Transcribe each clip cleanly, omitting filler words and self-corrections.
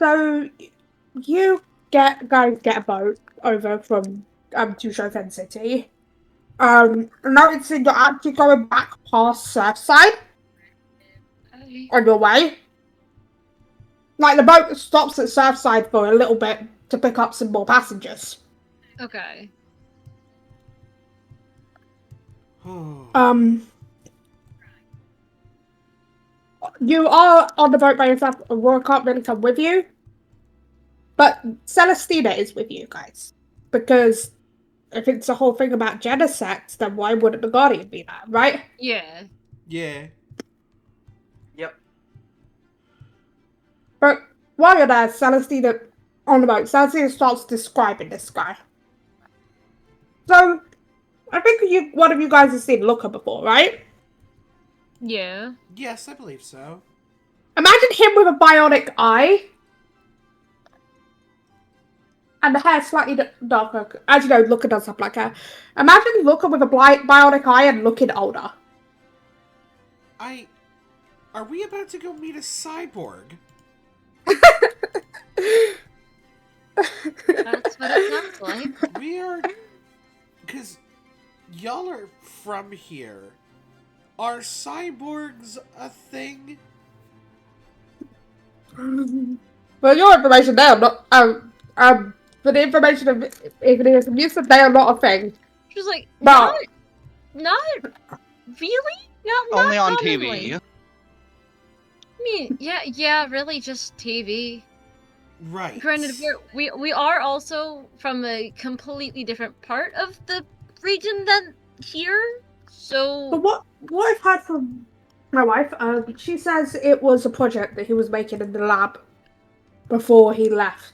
So you guys get a boat over from to Shofen City. Noticing you're actually going back past Surfside on your way. Like the boat stops at Surfside for a little bit to pick up some more passengers. Okay. You are on the boat by yourself. Aurora can't really come with you, but Celestina is with you guys because if it's a whole thing about Genesex, then why wouldn't the Guardian be there, right? Yeah. Yeah. Yep. But while you're there, Celestina on the boat, Celestina starts describing this guy. So, I think one of you guys has seen Looker before, right? Yeah. Yes, I believe so. Imagine him with a bionic eye. And the hair slightly darker. As you know, Looker does have black hair. Imagine Looker with a bionic eye and looking older. Are we about to go meet a cyborg? That's what it sounds like. We are... Because y'all are from here. Are cyborgs a thing? For your information, they are not... for the information of Igneous and Yusuf, they are not a thing. She was like, But, not really? Not Only on commonly. TV. I mean, yeah, really just TV. Right. Granted, we are also from a completely different part of the region than here, so... But what I've heard from my wife, she says it was a project that he was making in the lab before he left.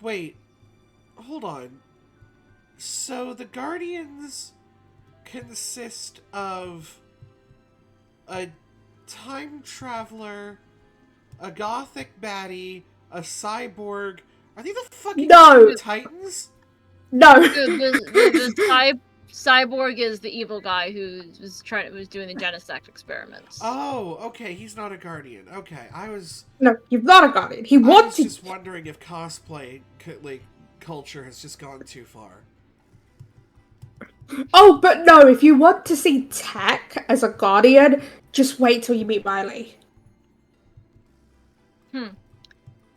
Wait. Hold on. So the Guardians consist of a time traveler, a gothic baddie, a cyborg. Are they the fucking No. Titans? No. The cyborg is the evil guy who was doing the Genesect experiments. Oh, okay, he's not a Guardian. Okay, No, you're not a Guardian. He I wants was just wondering if cosplay, culture has just gone too far. Oh, but no, if you want to see Tech as a Guardian, just wait till you meet Riley.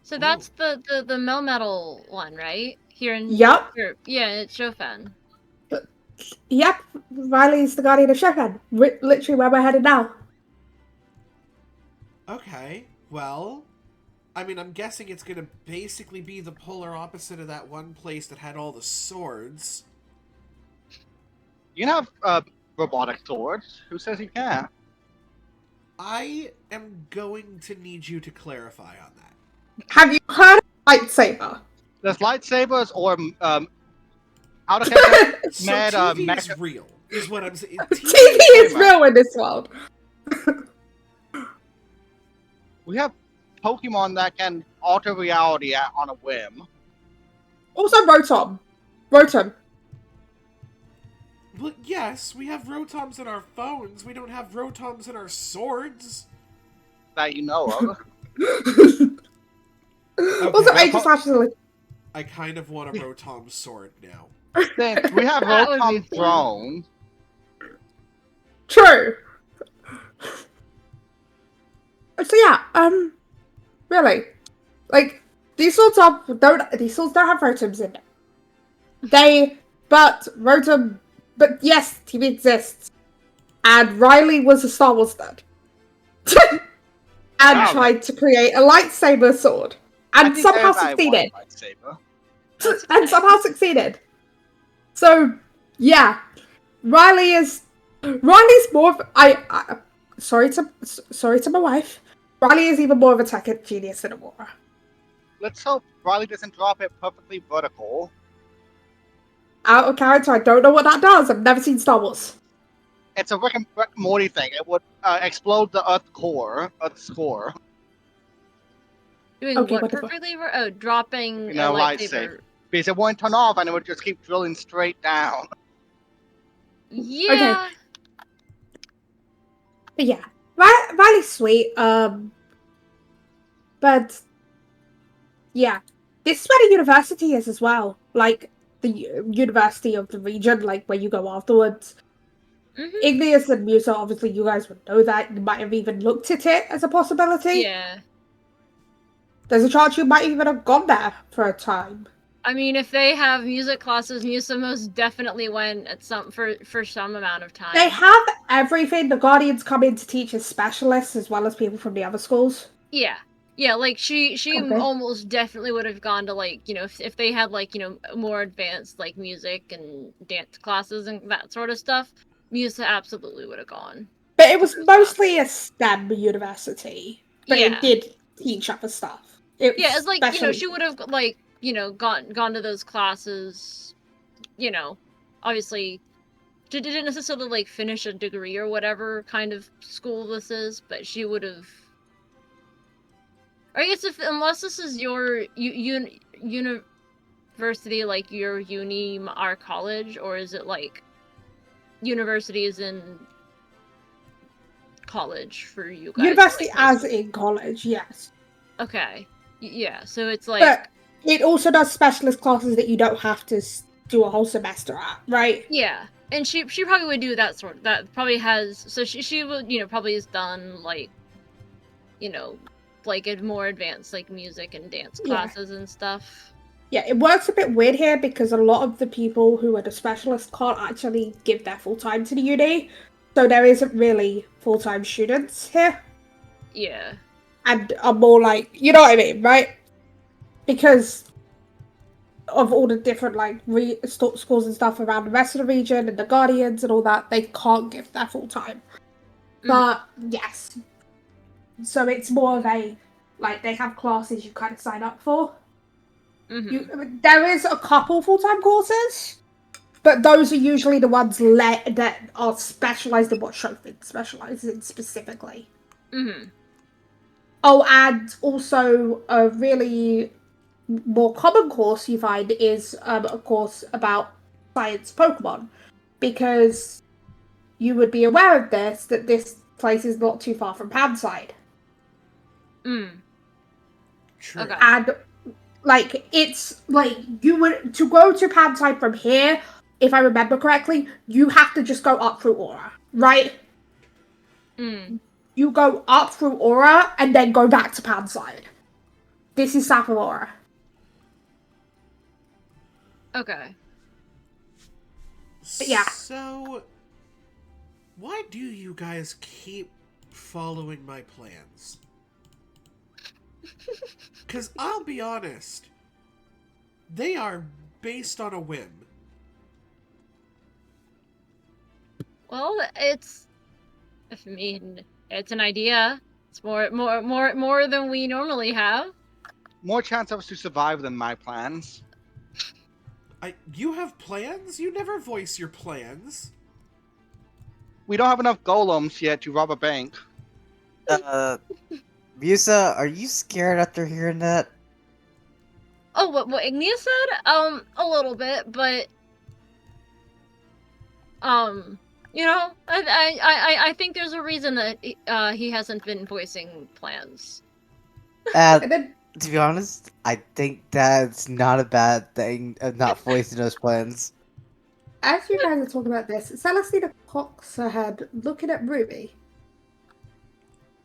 So that's the Melmetal one, right? Here in Yup. Europe. Yeah, it's Shofen. Yep, Riley's the Guardian of Shofen. Literally where we're headed now. Okay, well, I mean, I'm guessing it's gonna basically be the polar opposite of that one place that had all the swords. You can have robotic swords. Who says you can't? I am going to need you to clarify on that. Have you heard of lightsaber? There's lightsabers or out of character So mad TV is real, is what I'm saying. TV is real in this world. We have Pokemon that can alter reality on a whim. Also Rotom. Rotom. Well, yes, we have Rotoms in our phones. We don't have Rotoms in our swords. That you know of. Also, Aegis Slash is like... I kind of want a Rotom sword now. We have That would be Rotom fun. Throne. True. So yeah, really, like these swords don't have Rotoms in them. But yes, TV exists, and Riley was a Star Wars nerd, and tried to create a lightsaber sword, and somehow succeeded. And somehow succeeded. So yeah, Riley's more of sorry to my wife. Riley is even more of a tech genius than Aurora. Let's hope Riley doesn't drop it perfectly vertical. Out of character, I don't know what that does. I've never seen Star Wars. It's a Rick and Morty thing. It would explode the Earth's core. Doing Okay, what what the fuck? perfectly? Oh, dropping a Lightsaber. lightsaber. Because it wouldn't turn off and it would just keep drilling straight down. Yeah. But yeah, Riley's sweet. But yeah, this is where the university is as well. Like the university of the region, like where you go afterwards. Mm-hmm. Igneous and Musa, obviously, you guys would know that. You might have even looked at it as a possibility. Yeah. There's a chance you might even have gone there for a time. I mean, if they have music classes, Musa most definitely went at for some amount of time. They have everything. The Guardians come in to teach as specialists as well as people from the other schools. Yeah. Yeah, like she Okay. almost definitely would have gone to like, you know, if they had like, you know, more advanced like music and dance classes and that sort of stuff, Musa absolutely would have gone. But it was mostly a STEM university. But Yeah. it did teach other stuff. It was Yeah, it's like, you know, specially. she would have like, you know, gone to those classes, you know, obviously didn't necessarily like finish a degree or whatever kind of school this is, but she would have. Or I guess unless this is your university, like your uni or college, or is it like university is in college for you guys? University like, as in college, yes. Okay. Yeah, so it's like. But it also does specialist classes that you don't have to do a whole semester at, right? Yeah. And she probably would do that sort of, that probably has, so she would, you know, probably has done like, you know, like a more advanced like music and dance classes and stuff. Yeah, it works a bit weird here because a lot of the people who are the specialists can't actually give their full time to the uni. So there isn't really full-time students here. Yeah. And are more like, you know what I mean, right? Because of all the different like schools and stuff around the rest of the region and the Guardians and all that, they can't give their full-time. But yes. So it's more of a, like, they have classes you kind of sign up for. There is a couple full-time courses, but those are usually the ones that are specialized in what Shofin specializes in specifically. Oh, and also a really more common course you find is a course about science Pokemon, because you would be aware of this, that this place is not too far from Panside. True. Okay. And like, it's like, you would, to go to Panside from here, if I remember correctly, you have to just go up through Aura, right? You go up through Aura and then go back to Panside. This is south of Aura. Okay. But yeah. So, why do you guys keep following my plans? Because I'll be honest, they are based on a whim. Well, it's, I mean, it's an idea. It's more than we normally have. More chance of us to survive than my plans. You have plans? You never voice your plans. We don't have enough golems yet to rob a bank. Musa, are you scared after hearing that? Oh, what Ignia said? A little bit, but you know, I think there's a reason that he hasn't been voicing plans. And then, To be honest, I think that's not a bad thing of not voicing those plans. as you guys are talking about this, Celestina cocks her head, looking at Ruby.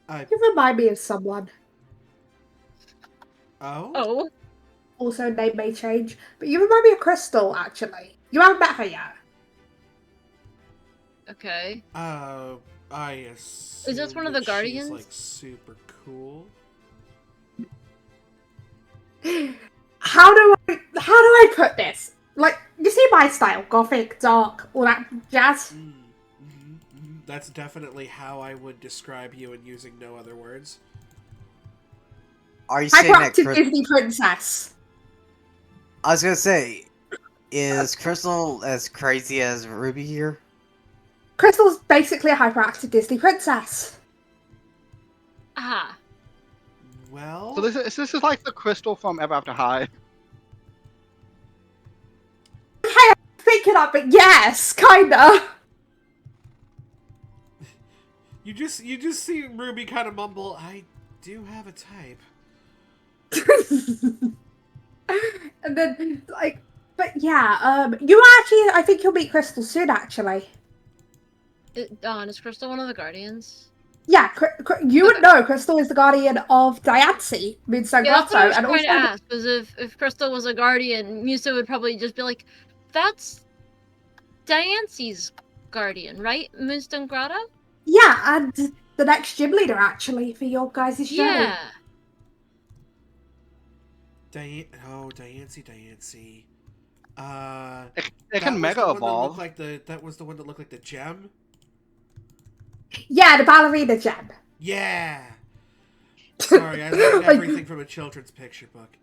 You remind me of someone. Oh? Also, name may change, but you remind me of Crystal, actually. You haven't met her yet. Okay. I assume Is this one of the that Guardians? She's, like, super cool. How do I put this? Like, you see my style, gothic, dark, all that jazz. That's definitely how I would describe you, and using no other words. Are you saying that Hyperactive Disney princess. I was gonna say, is Crystal as crazy as Ruby here? Crystal's basically a hyperactive Disney princess. Ah. Well... So this is like the crystal from Ever After High. Okay, I'm thinking of it, yes, kinda. You just see Ruby kind of mumble, I do have a type. And then, like, but yeah, you actually, I think you'll meet Crystal soon, actually. Is Crystal one of the Guardians? Yeah, you would Okay. know Crystal is the guardian of Diancie, Moonstone Yeah, that's what I Grotto, was and trying to also, ask. Was if Crystal was a Guardian, Musa would probably just be like, "That's Diancie's Guardian, right? Moonstone Grotto." yeah, and the next gym leader, actually, for your guys' journey. Yeah. Diancie. It That can was mega the one that looked evolve. like that was the one that looked like the gem. Yeah, the ballerina gem. Yeah. Sorry, I learned everything from a children's picture book.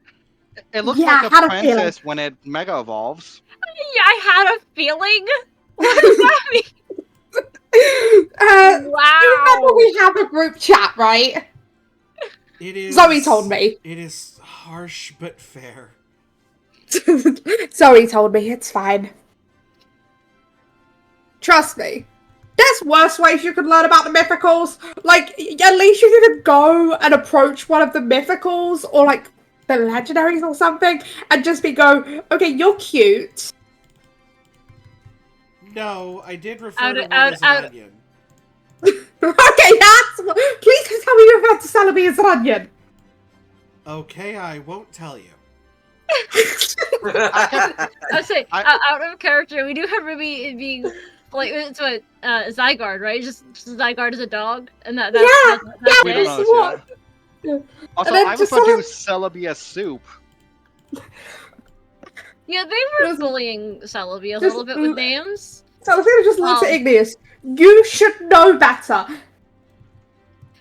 It looks Yeah, like I a had a feeling. princess when it mega evolves. Yeah, I had a feeling. What does that mean? You remember Wow. we have a group chat, right? It is. Zoe told me. It is harsh but fair. Zoe told me, it's fine. Trust me. There's worse ways you could learn about the mythicals. Like, at least you could go and approach one of the mythicals or, like, the legendaries or something and just okay, you're cute. No, I did refer to one as an onion. Okay, please don't tell me you're about to sell me as an onion. Okay, I won't tell you. I say out of character, we do have Ruby being like it's what Zygarde, right? Just Zygarde is a dog, and that's We it. don't know this yet. Also, I refer to Celebi as soup. Yeah, they were bullying Celebi a just- little bit with names. Celestina just looks at Igneous. You should know better.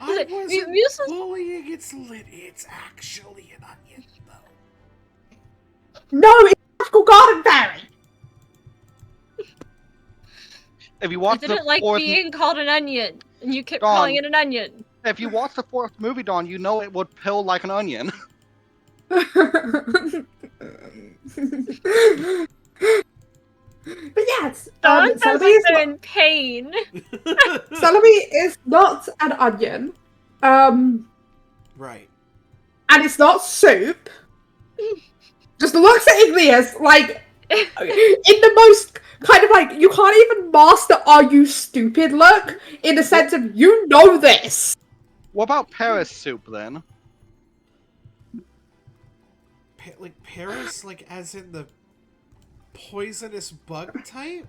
I wasn't Musa's- bullying. It's actually an onion, though. No, it's magical garden fairy. If you watch I didn't like being called an onion, and you kept calling it an onion. If you watch the fourth movie, Dawn, you know it would peel like an onion. But yes, Dawn sounds Celebi like they're in pain. Celebi is not an onion. Right. And it's not soup. Just looks at Igneous like in the most kind of like you can't even master "Are you stupid?" look in the sense of you know this. What about Paris soup then? Like Paris, like as in the poisonous bug type?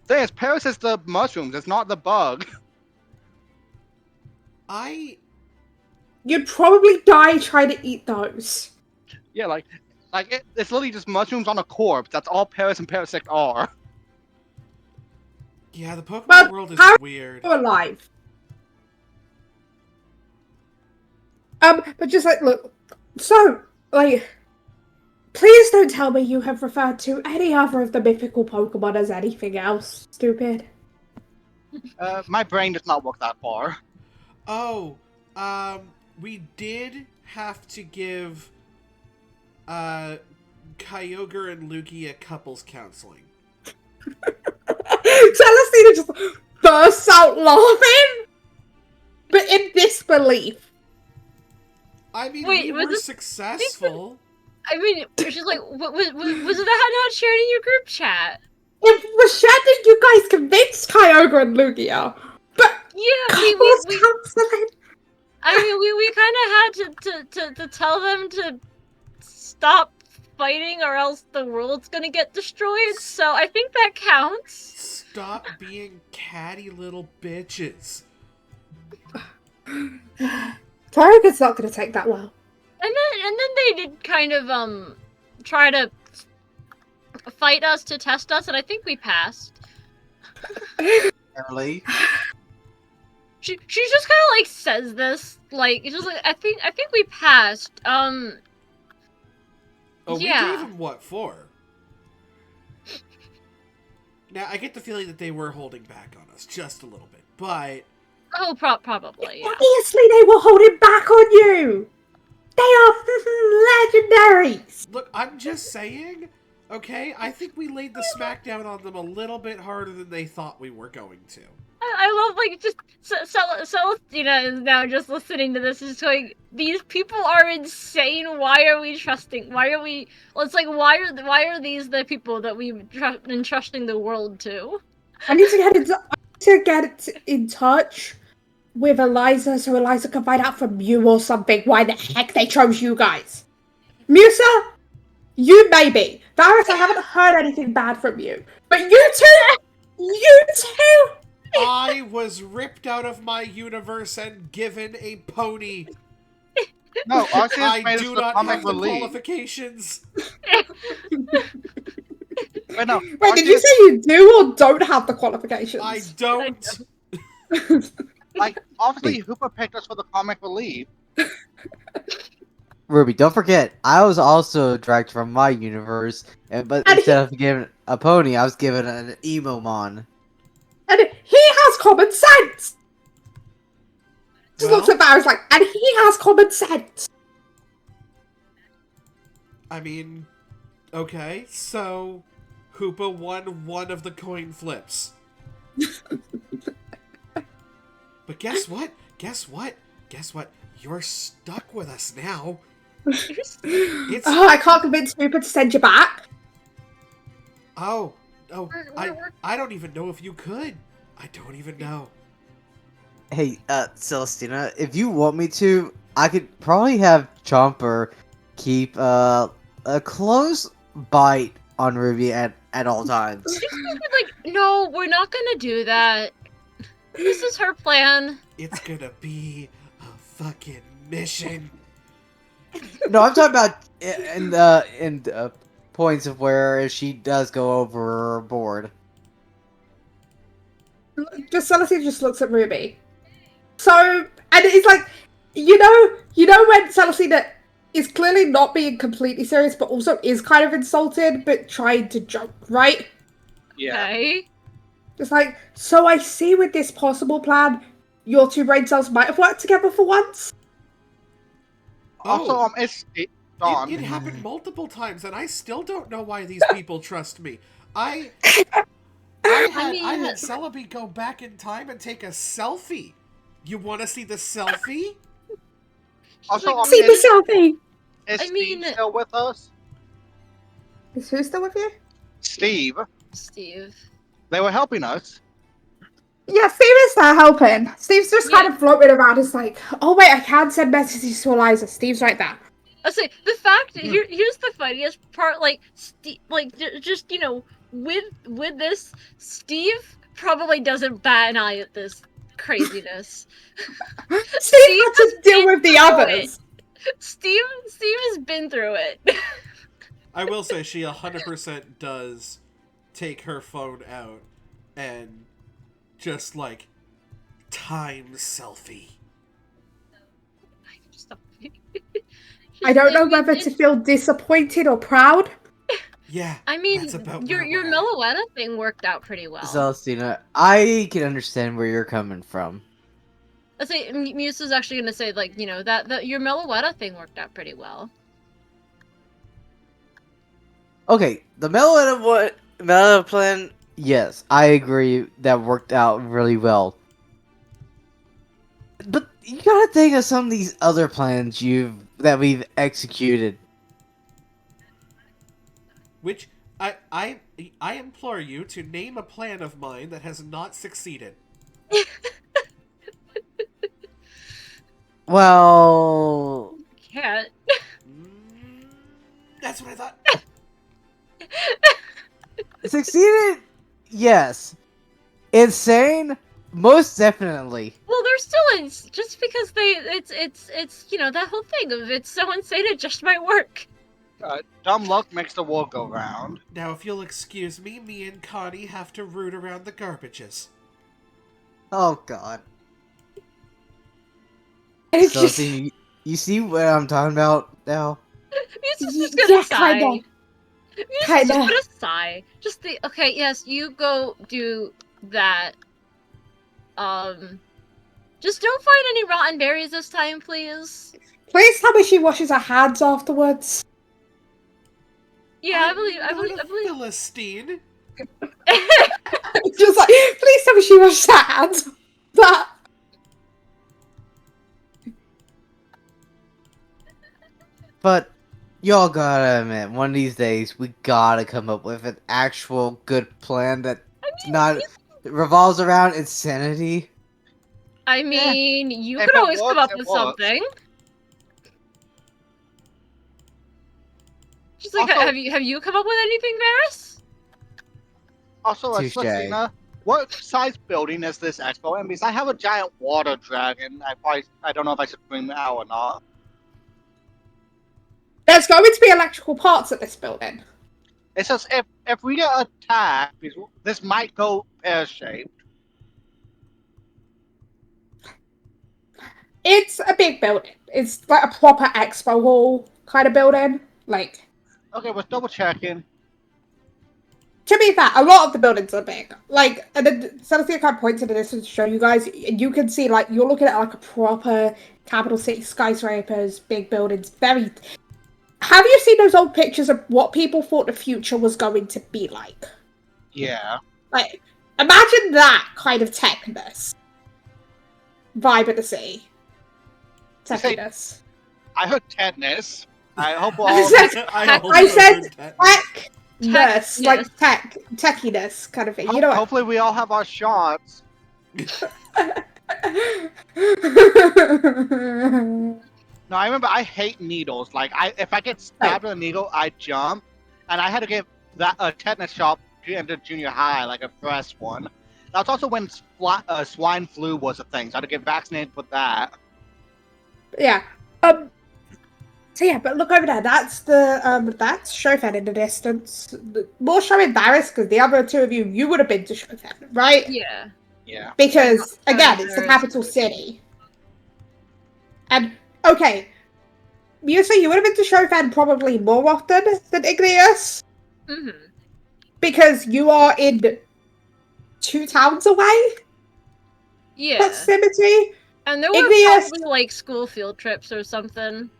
Thing is, Paris is the mushrooms. It's not the bug. You'd probably die trying to eat those. Yeah, it's literally just mushrooms on a corpse. That's all Paris and Parasect are. Yeah, the Pokemon But world is weird. You're alive. But just like look, so like, please don't tell me you have referred to any other of the mythical Pokemon as anything else. Stupid. My brain does not work that far. Oh, we did have to give Kyogre and Lugia couples counseling. Celestina just bursts out laughing, but in disbelief. I mean, Wait, we were successful. I mean, she's like, was that not shared in your group chat? It was shared that you guys convinced Kyogre and Lugia, but Yeah, couples counseling. I mean, we kind of had to tell them to stop fighting, or else the world's gonna get destroyed. So I think that counts. Stop being catty little bitches. Kyogre's not going to take that well. And then they did kind of try to fight us to test us, and I think we passed. Early. She just kind of like says this, like it's just like I think we passed. Oh, yeah. we gave them what for? Now I get the feeling that they were holding back on us just a little bit, but Oh, probably. Yeah. Obviously, they were holding back on you. They are legendaries. look, I'm just saying. Okay, I think we laid the smackdown on them a little bit harder than they thought we were going to. I love like just Celestina is now just listening to this. Is going. These people are insane. Why are we trusting? Why are we? Well, it's like why are these the people that we've been trusting the world to? I need to get in touch with Eliza so Eliza can find out from you or something why the heck they chose you guys. Musa, you maybe. Varys, I haven't heard anything bad from you. But you two! I was ripped out of my universe and given a pony. No, Arceus I made us do the not comic have the relief. qualifications. Wait, no. Wait, did you Arceus, say you do or don't have the qualifications? I don't. like, obviously, Hooper picked us for the comic relief. Ruby, don't forget, I was also dragged from my universe, but And instead of given a pony, I was given an Emomon. And he has common sense! Just looks Well, at Varys like, and he has common sense! I mean, okay, so Hoopa won one of the coin flips. But guess what? Guess what? Guess what? You're stuck with us now. It's I can't convince Hooper to send you back. oh, We're- I don't even know if you could. I don't even know. Hey, Celestina, if you want me to, I could probably have Chomper keep a close bite on Ruby at all times. like, no, we're not gonna do that. This is her plan. It's gonna be a fucking mission. No, I'm talking about in points of where if she does go overboard. Celestine just looks at Ruby. So, and it's like, you know when Celestina is clearly not being completely serious, but also is kind of insulted, but trying to joke, right? Yeah. Okay. Just like, so I see with this possible plan, your two brain cells might have worked together for once. Also, Oh, Dawn. it happened multiple times, and I still don't know why these people trust me. I had Celebi go back in time and take a selfie. You want to see the selfie? Also, Like, See the selfie! is I Steve mean- still with us? Is who still with you? Steve. Steve. They were helping us. Yeah, Steve is there helping. Steve's just kind of floating around. It's like, oh wait, I can send messages to Eliza. Steve's right there. I say the fact here's the funniest part. Like, just with this, Steve probably doesn't bat an eye at this craziness. Steve had to has deal been with the through others. Steve has been through it. I will say she 100% does take her phone out and just like time selfie. I don't know whether to feel disappointed or proud. Yeah, I mean, that's about your where we're at. Meloetta thing worked out pretty well. Celestina, I can understand where you're coming from. I say Muse is actually gonna say like that your Meloetta thing worked out pretty well. Okay, the Mellow plan, yes, I agree that worked out really well. But you gotta think of some of these other plans that we've executed. Which I implore you to name a plan of mine that has not succeeded. Well, Can't. That's what I thought. succeeded? Yes. Insane? Most definitely. Well, they're still just because it's that whole thing of it's so insane it just might work. Dumb luck makes the world go round. Now, if you'll excuse me, me and Connie have to root around the garbages. Oh god. And it's So, just, you see what I'm talking about now? Muse is just gonna sigh. kinda. Muse is just Kinda. gonna sigh. Just the okay, yes, you go do that. Just don't find any rotten berries this time, please. please tell me she washes her hands afterwards. Yeah, I I'm believe. not a Philistine. Just like, please tell me she was sad. That. But y'all gotta admit, one of these days we gotta come up with an actual good plan that not revolves around insanity. I mean, you If could it always come works, up it with works. something. Just like, Also- have you come up with anything, Varys? Also, Touche. Celestina, what size building is this expo in? Because I have a giant water dragon. I don't know if I should bring it out or not. There's going to be electrical parts at this building. It says if we get attacked, this might go pear-shaped. It's a big building. It's like a proper expo hall kind of building. Like, Okay, we're double checking. to be fair, a lot of the buildings are big. Like, and then Celestia kind of points in the distance to show you guys, and you can see, like, you're looking at, like, a proper capital city skyscrapers, big buildings, very... Have you seen those old pictures of what people thought the future was going to be like? Yeah. Like, imagine that kind of techness. Vibe of the city. You say- Techiness. I heard tetanus. I hope we're I all. said- I said techness, like techiness kind of thing. You know what? Hopefully, we all have our shots. No, I remember I hate needles. Like, if I get stabbed with a needle, I jump, and I had to get that a tetanus shot to enter junior high, like a fresh one. That's also when swine flu was a thing, so I had to get vaccinated with that. Yeah. So yeah, but look over there. That's that's Shofen in the distance. More so embarrassed because the other two of you would have been to Shofen, right? Yeah. Yeah. Because I'm again, not it's the embarrassed. capital city. And okay, Musa, you would have been to Shofen probably more often than Igneous Mm-hmm. because you are in 2 towns away. Yeah. Proximity. And there were Igneous. probably like school field trips or something.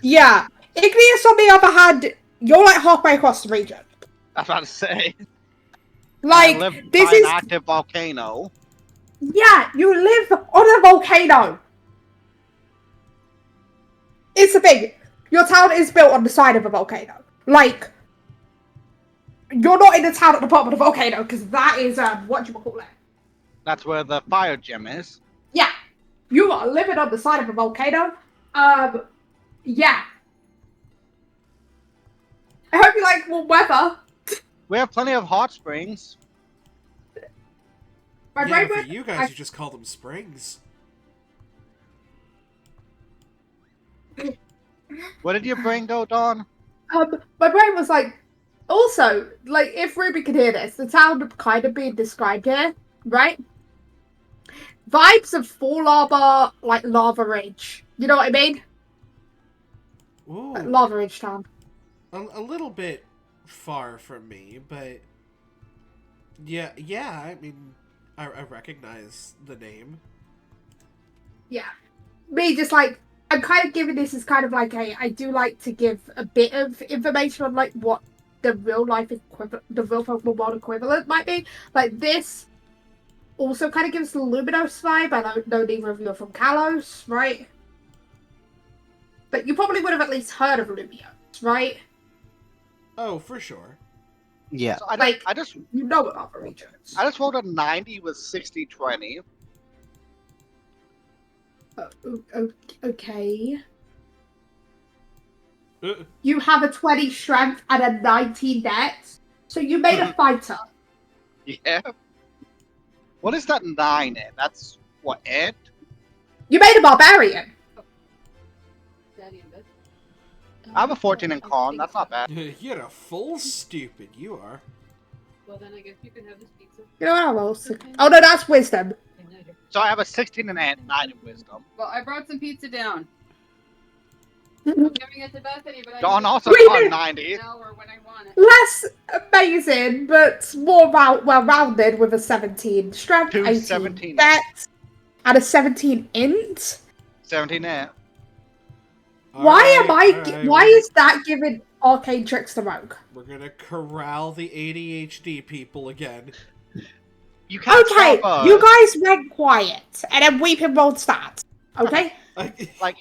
Yeah, Igneous on the other hand, you're like halfway across the region. I was about to say. Like I live this by an is active volcano. yeah, you live on a volcano. It's the thing. Your town is built on the side of a volcano. Like, you're not in the town at the bottom of the volcano because that is what do you call it? That's where the fire gem is. Yeah, you are living on the side of a volcano. Yeah. I hope you like warm weather. We have plenty of hot springs. My Yeah, brain but for went. you guys, you just call them springs. Where did your brain go, Dawn? My brain was like. Also, like, if Ruby could hear this, the town kind of being described here, right? Vibes of Fall Lava, like Lava Ridge. You know what I mean? Ooh, Lava Ridge town. a little bit far from me, but yeah. I mean, I recognize the name. Yeah. Me, just like, I'm kind of giving this as kind of like I do like to give a bit of information on like what the real life equivalent, the real Pokemon world equivalent might be. Like this also kind of gives the Luminos vibe. I don't know neither of you are from Kalos, right? But you probably would have at least heard of Luminos, right? Oh, for sure. Yeah. So Like- I just You know about the regions. rolled a 90 with 60-20. Okay. Uh, You have a 20 strength and a 19 dex, so you made a fighter. Yeah. What is that 9 in? That's what, ant? You made a barbarian. I have a 14 in con. That's not bad. You're a full stupid. You are. Well, then I guess you can have this pizza. You know what I will say? Oh no, that's wisdom. So I have a 16 in ant, 9 in wisdom. Well, I brought some pizza down. I'm giving it to Bethany, but I Dawn can also Wait a got minute. 90. now or when I want it. Less amazing, but more well-rounded with a 17 strength, Two 18 17. dex, and a 17 int. 17 ant. Why am I? Alright, Why is that giving Arcane Tricks to Rogue? We're gonna corral the ADHD people again. You can't Okay, stop us. you guys went quiet, and then Weeping rolled stats. Okay? Like,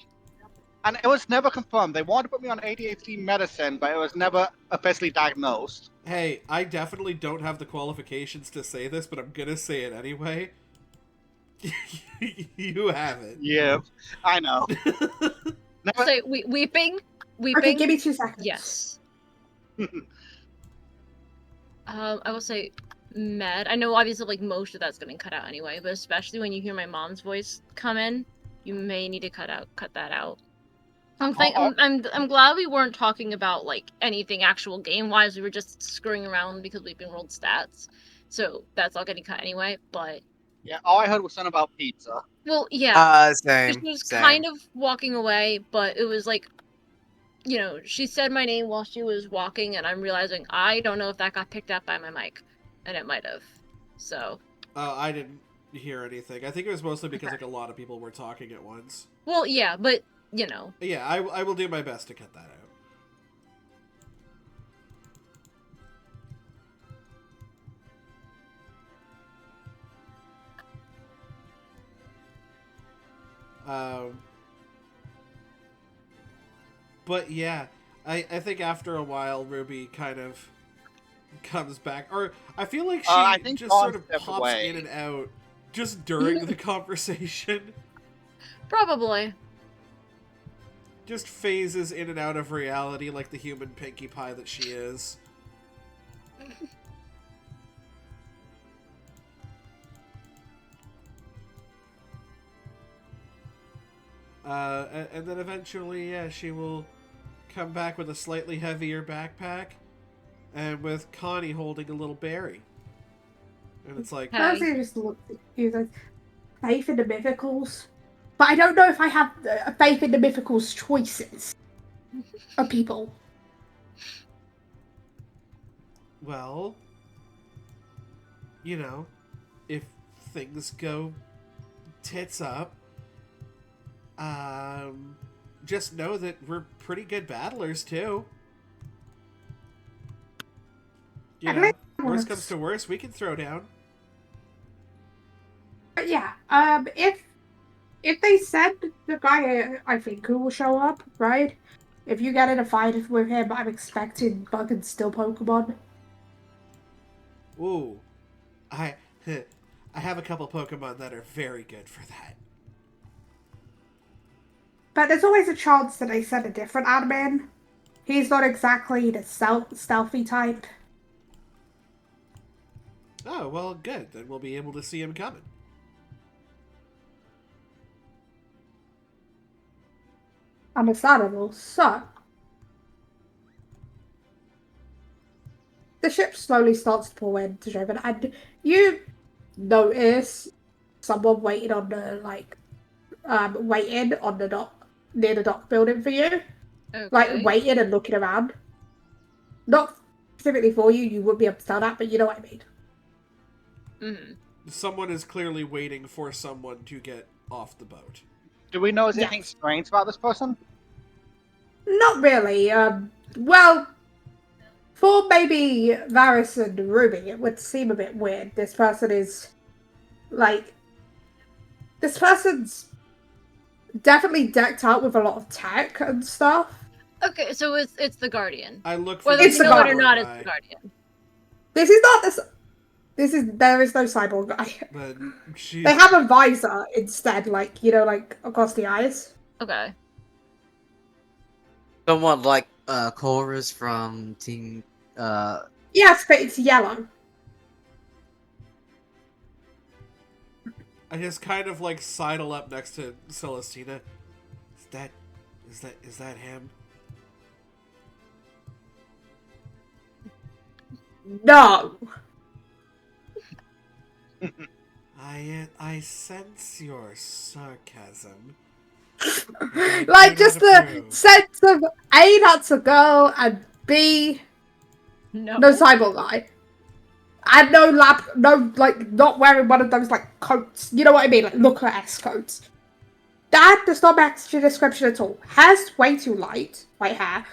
and it was never confirmed. They wanted to put me on ADHD medicine, but it was never officially diagnosed. Hey, I definitely don't have the qualifications to say this, but I'm gonna say it anyway. You have it. Yeah, I know. Never, Say weeping. Okay, give me 2 seconds. Yes. I will say med. I know obviously like most of that's getting cut out anyway, but especially when you hear my mom's voice come in, you may need to cut that out. I'm glad we weren't talking about like anything actual game wise. We were just screwing around because we've been rolled stats. So that's all getting cut anyway, but yeah, all I heard was something about pizza. well, yeah. Same. She was Same. kind of walking away, but it was like, you know, she said my name while she was walking, and I'm realizing I don't know if that got picked up by my mic, and it might have. So. I didn't hear anything. I think it was mostly because like a lot of people were talking at once. Well, yeah, but you know. Yeah, I will do my best to cut that out. But yeah, I think after a while Ruby kind of comes back, or I feel like she just sort of pops in and out just during the conversation. Probably. Just phases in and out of reality like the human Pinkie Pie that she is. And then eventually, yeah, she will come back with a slightly heavier backpack and with Connie holding a little berry. And it's like... Mostly just looked at you guys. Faith in the Mythicals. But I don't know if I have faith in the Mythicals' choices of people. Well, you know, if things go tits up, just know that we're pretty good battlers too. You know, worst comes to worst, we can throw down. But yeah, if they send the guy I think who will show up, right? If you get in a fight with him, I'm expecting Bug and Still Pokemon. Ooh, I have a couple Pokemon that are very good for that. But there's always a chance that they send a different admin. He's not exactly the stealthy type. Oh, well, good. Then we'll be able to see him coming. Understandable. So, the ship slowly starts to pull into Joven, and you notice someone waiting on the waiting on the dock near the dock building for you, like waiting and looking around. Not specifically for you. You wouldn't be able to tell that, but you know what I mean. Mm-hmm. Someone is clearly waiting for someone to get off the boat. Do we know anything strange about this person? Not really. Well, for maybe Varys and Ruby, it would seem a bit weird. This person's definitely decked out with a lot of tech and stuff. Okay, so it's the Guardian. I look for whether you know it or not, it's the Guardian. This is not this. There is no cyborg guy. But they have a visor instead, like across the eyes. Okay. Somewhat like Chorus from Team. Yes, but it's yellow. I just kind of like sidle up next to Celestina. Is that him? No. I sense your sarcasm. Like just the sense of A, that's a girl, and B, no cyborg guy. And not wearing one of those like coats. You know what I mean? Like looker-esque coats. That does not match your description at all. Hair's way too light, white hair.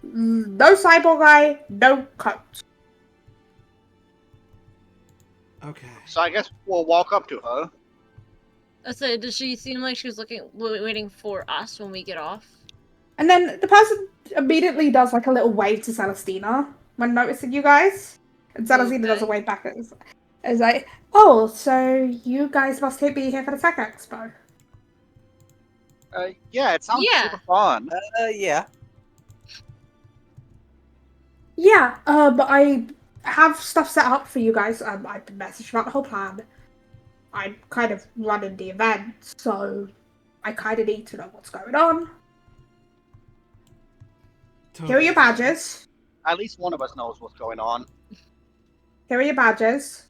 No cyborg guy, no coat. Okay. So I guess we'll walk up to her. So does she seem like she was waiting for us when we get off? And then the person immediately does like a little wave to Celestina when noticing you guys. And Celestina does a Okay. wave back. It's like, oh, so you guys must be here for the Tech Expo. Yeah, it sounds Yeah. super fun. Yeah. Yeah, I have stuff set up for you guys. I've been messaging about the whole plan. I'm kind of running the event, so I kind of need to know what's going on. Here are Totally your fine. badges. At least one of us knows what's going on. Here are your badges.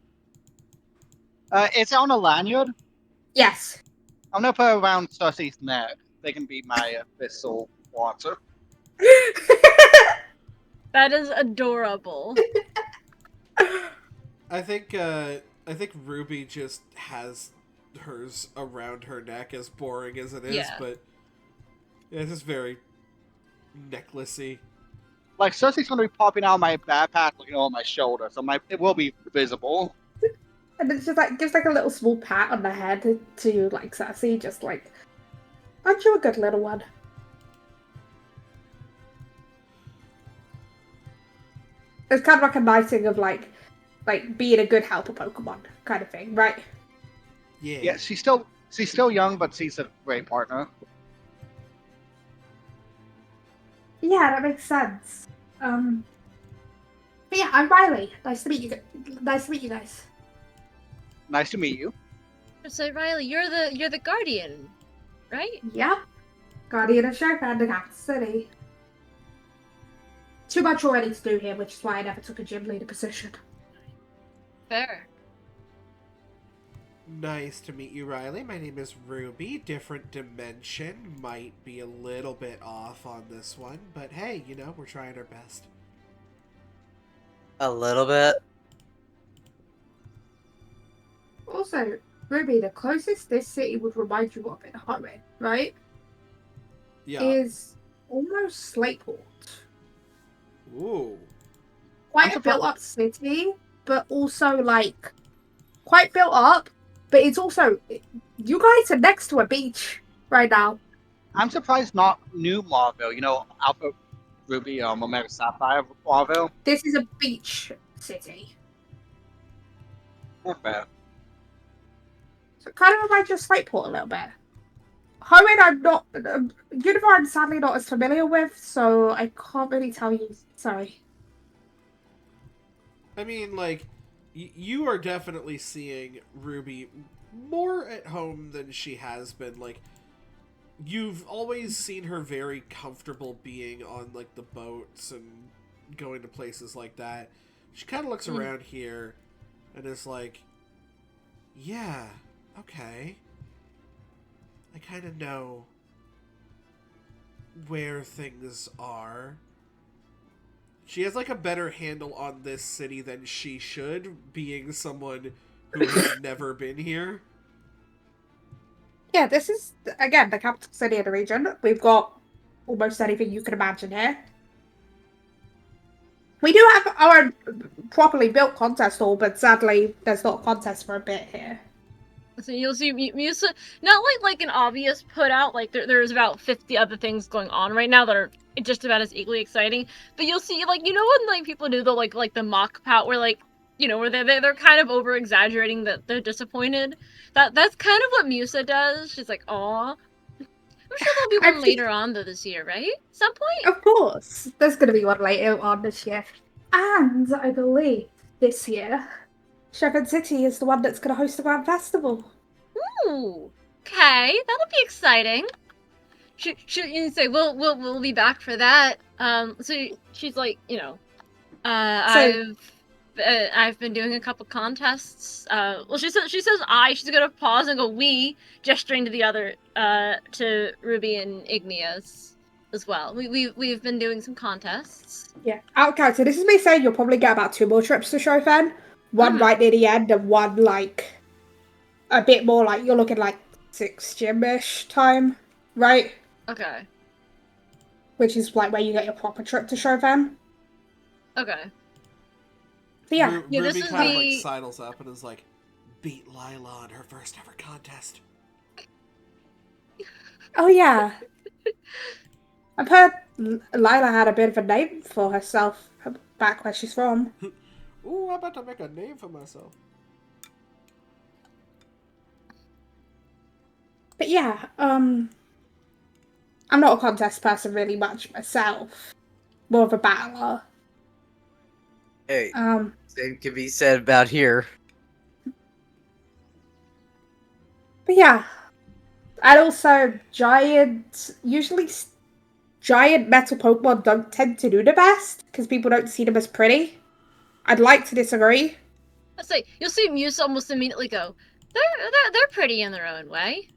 Is it on a lanyard? Yes. I'm gonna put it around Cersei's neck. They can be my official watcher. That is adorable. I think Ruby just has hers around her neck, as boring as it is, Yeah. but it's just very necklacey. Like Cersei's gonna be popping out of my backpack, looking over my shoulder, so it will be visible. And it's just like gives like a little small pat on the head to like Cersei, just like, aren't you a good little one? It's kind of like a nice thing of like being a good helper Pokemon kind of thing, right? Yeah. Yeah, she's still young, but she's a great partner. Yeah, that makes sense. But yeah, I'm Riley. Nice to meet you. Nice to meet you guys. Nice to meet you. So Riley, you're the guardian, right? Yeah, Guardian of Sheriff and the Capital City. Too much already to do here, which is why I never took a gym leader position. Fair. Nice to meet you, Riley. My name is Ruby. Different dimension. Might be a little bit off on this one, but hey, we're trying our best. A little bit. Also, Ruby, the closest this city would remind you of in Hoenn, right? Yeah. Is almost Slateport. Ooh. Quite a built-up city, but also like quite built up. But it's also you guys are next to a beach right now. I'm surprised not New Marville. Alpha Ruby, Omega Sapphire Marville. This is a beach city. Not bad. So it kind of reminds you of Slateport a little bit. Hoenn, I'm not. Univar, I'm sadly not as familiar with, so I can't really tell you. Sorry. I mean, like, you are definitely seeing Ruby more at home than she has been. Like, you've always seen her very comfortable being on, like, the boats and going to places like that. She kind of looks around here and is like, yeah, okay. I kind of know where things are. She has like a better handle on this city than she should, being someone who has never been here. Yeah, this is again the capital city of the region. We've got almost anything you can imagine here. We do have our properly built contest hall, but sadly, there's not a contest for a bit here. So you'll see Musa, not like an obvious put out, like there's about 50 other things going on right now that are just about as equally exciting, but you'll see, like, when like people do the like the mock pout where like, where they're kind of over exaggerating that they're disappointed. That's kind of what Musa does. She's like, aw. I'm sure there'll be one later on though this year, right? Some point? Of course, there's going to be one later on this year. And I believe this year, Shepard City is the one that's going to host the Grand Festival. Ooh, okay, that'll be exciting. She say we'll be back for that. So she's like, I've been doing a couple contests. Well, she says she's gonna pause and go we, gesturing to the other to Ruby and Igneous as well. We've been doing some contests. Yeah, out of character. This is me saying you'll probably get about 2 more trips to Shofan. One right near the end, and one like a bit more like you're looking like 6 gym-ish time, right? Okay. Which is like where you get your proper trip to Shofan. Okay. But yeah. Yeah, this Ruby is kind of like the sidles up and is like, beat Lila in her first ever contest. Oh yeah. I've heard Lila had a bit of a name for herself back where she's from. Ooh, I'm about to make a name for myself. But yeah, I'm not a contest person really much myself. More of a battler. Hey, Um, same can be said about here. but yeah, and also usually giant metal Pokemon don't tend to do the best because people don't see them as pretty. I'd like to disagree. let's say you'll see Muse almost immediately go, they're pretty in their own way.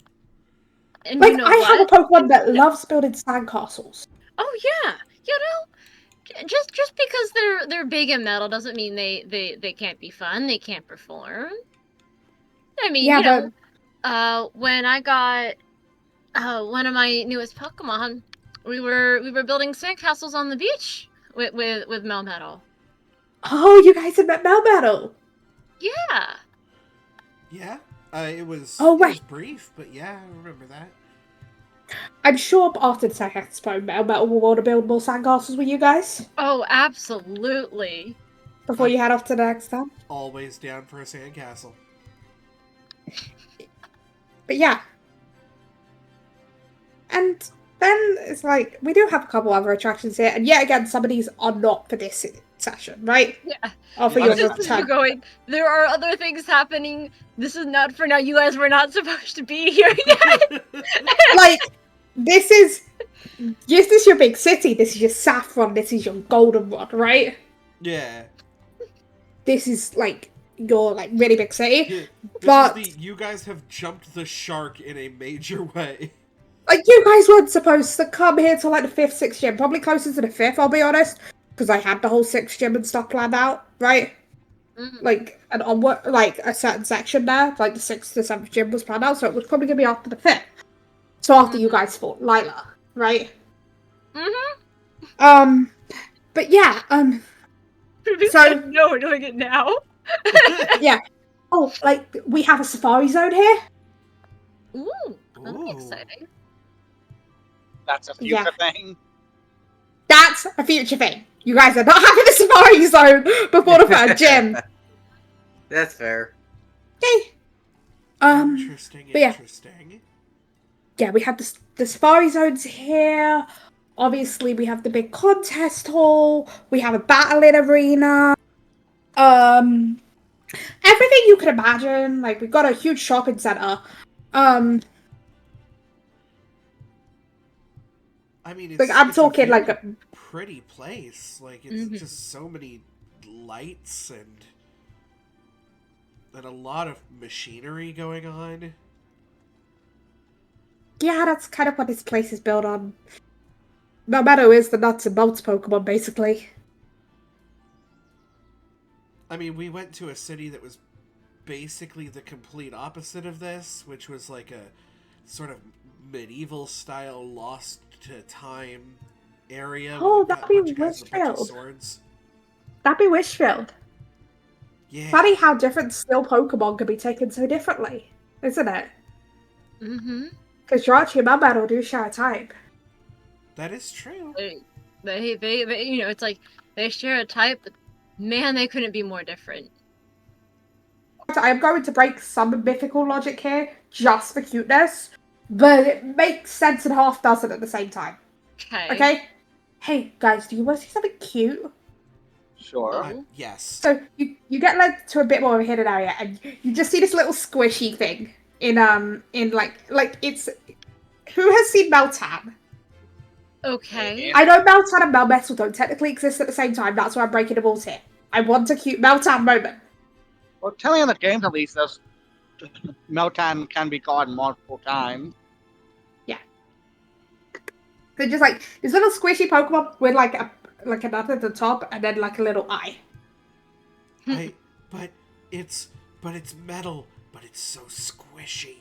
And Like, you know I have a what? Pokemon that loves building sandcastles. Oh yeah, just because they're big and metal doesn't mean they can't be fun. They can't perform. I mean, Yeah, but when I got one of my newest Pokemon, we were building sandcastles on the beach with Melmetal. oh, you guys have met Melmetal. Yeah. Yeah, Oh it was wait, brief, but yeah, I remember that. I'm sure after the second expo, Melmetal will want to build more sandcastles with you guys Oh, absolutely. before I'm you head off to the next time. always down for a sandcastle. But yeah, and then it's like we do have a couple other attractions here, and yet again, some of these are not for this session, right? Yeah. Or for Yeah. your It's just time. going. There are other things happening. This is not for now. You guys were not supposed to be here yet. Like, this is your big city. This is your Saffron. This is your Goldenrod, right? Yeah. This is like your like really big city. Yeah. But You guys have jumped the shark in a major way. like, you guys weren't supposed to come here till like the fifth, sixth gym. Probably closer to the fifth, I'll be honest, because I had the whole sixth gym and stuff planned out, right? Mhm. Like, and on what like a certain section there, like the sixth to seventh gym was planned out, so it was probably gonna be after the fifth. So after you guys fought Lila, right? Mhm. But yeah, Ruby so said no, we're doing it now. yeah. Oh, like we have a safari zone here. Ooh, that'll be Ooh. exciting. That's a Yeah. future thing. That's a future thing. You guys are not having a safari zone before the third gym. That's fair. Okay. Interesting. But yeah. Interesting. Yeah, we have the safari zones here. Obviously, we have the big contest hall. We have a battling arena. Everything you can imagine. Like, we've got a huge shopping center. I mean, Like, I'm it's a talking very like pretty place. Like, it's Mhm. just so many lights and a lot of machinery going on. yeah, that's kind of what this place is built on. No matter is the nuts and bolts Pokemon, basically. I mean, we went to a city that was basically the complete opposite of this, which was like a sort of medieval style lost to time area. Oh, With a that'd be bunch of guys with a bunch of Wishfield. swords. That'd be Wishfield. Yeah. Funny how different still Pokemon can be taken so differently, isn't it? Mm-hmm. Because Jirachi and Melmetal do share a type. That is true. They, it's like they share a type, but man, they couldn't be more different. I am going to break some mythical logic here, just for cuteness, but it makes sense and half doesn't at the same time. Okay. Okay? Hey, guys, do you want to see something cute? Sure. Oh. Yes. So, you get led to a bit more of a hidden area, and you just see this little squishy thing in like it's... Who has seen Meltan? Okay. I know Meltan and Melmetal don't technically exist at the same time, that's why I'm breaking the rules here. I want a cute Meltan moment. Well, telling in the games at least, there's Meltan can be caught multiple times. They're just like this little squishy Pokemon with like a nut at the top and then like a little eye. But it's metal, but it's so squishy.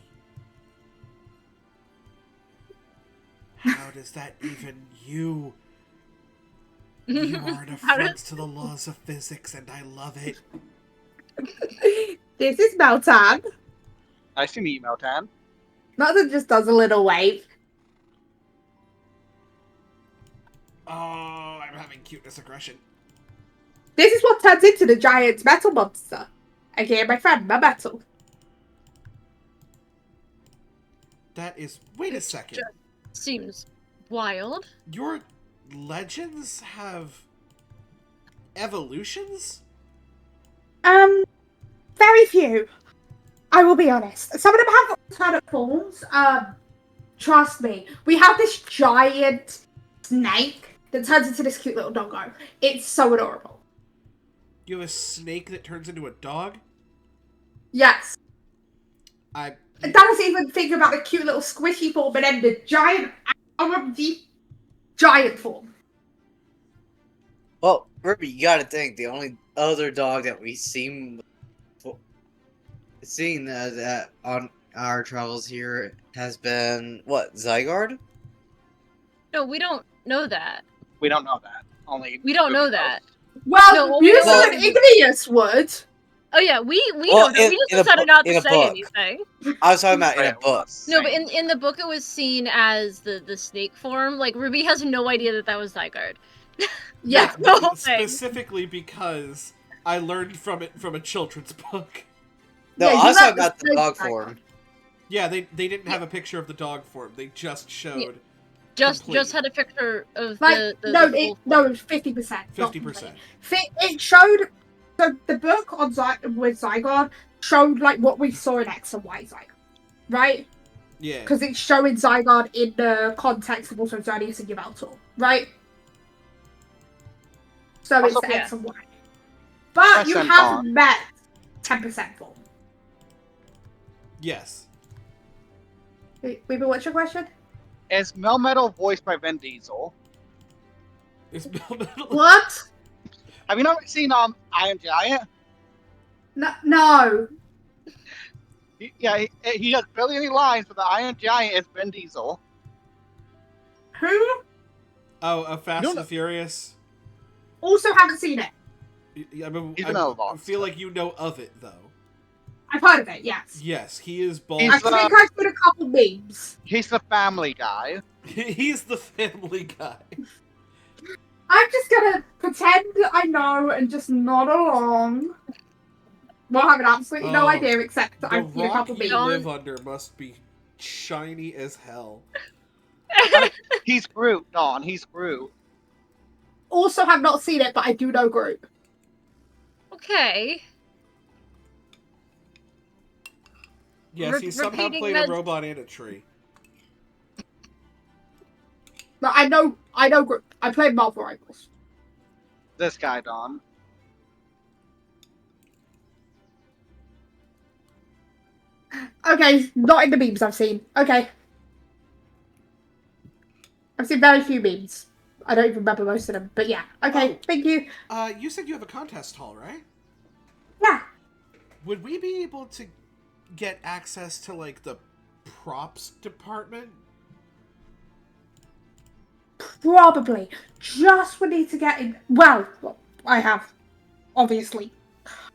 How does that even you? You are an How affront does- to the laws of physics, and I love it. This is Meltan. Nice to meet you, Meltan. Meltan just does a little wave. Oh, I'm having cuteness aggression. This is what turns into the giant metal monster. Okay, my friend, my metal. That is. Wait a second. Seems wild. Your legends have evolutions? Very few. I will be honest. Some of them have alternate forms. Trust me. We have this giant snake that turns into this cute little doggo. It's so adorable. You have a snake that turns into a dog? Yes. I. And that was even thinking about the cute little squishy form and then the giant giant form. Well, Ruby, you gotta think the only other dog that we've seen that on our travels here has been what, Zygarde? No, we don't know that. We don't know that. Only We don't know Ruby that. knows. Well, No, you well, said Igneous would. Oh yeah, we Well, know that. We in just a decided not in to a say book. anything. I was talking about in a Right, book. No, but in the book it was seen as the snake form. Like Ruby has no idea that was Zygarde. Yeah. That's the whole thing. Specifically because I learned from it from a children's book. No, Yeah, I you was let talking about the snake dog back form. on. Yeah, they didn't have a picture of the dog form. They just showed Just complete. had a picture of Like the no, full it no, it was 50%. 50%. It showed. So the book on with Zygarde showed like what we saw in X and Y Zygarde, right? Yeah. Because it's showing Zygarde in the context of also Xerneas and Yveltal, right? So Also, it's the yeah. X and Y. But you Percent have on. met 10% form. Yes. Weaver, what's your question? Is Melmetal voiced by Vin Diesel? Is Melmetal... What? Have you not seen Iron Giant? No. He has barely any lines, but the Iron Giant is Vin Diesel. Who? Oh, Fast No, and no. the Furious? Also haven't seen it. He's in a lot I feel of like you know of it, though. I've heard of it, yes. Yes, he is bald. He's I think I've seen a couple memes. He's the family guy. He's the family guy. I'm just gonna pretend I know and just nod along. Well, I have absolutely no Oh, idea, except The I've seen a rock couple you memes. live under must be shiny as hell. He's Groot, Dawn. He's Groot. Also have not seen it, but I do know Groot. Okay. Yes, he somehow repeating played a that- robot and a tree. But I know Groot. I played multiple rivals. This guy, Dawn. Okay, not in the memes I've seen. Okay. I've seen very few memes. I don't even remember most of them, but yeah. Okay, Oh. thank you. You said you have a contest hall, right? Yeah. Would we be able to get access to, like, the props department? Probably. Just would need to get in. Well, I have. Obviously.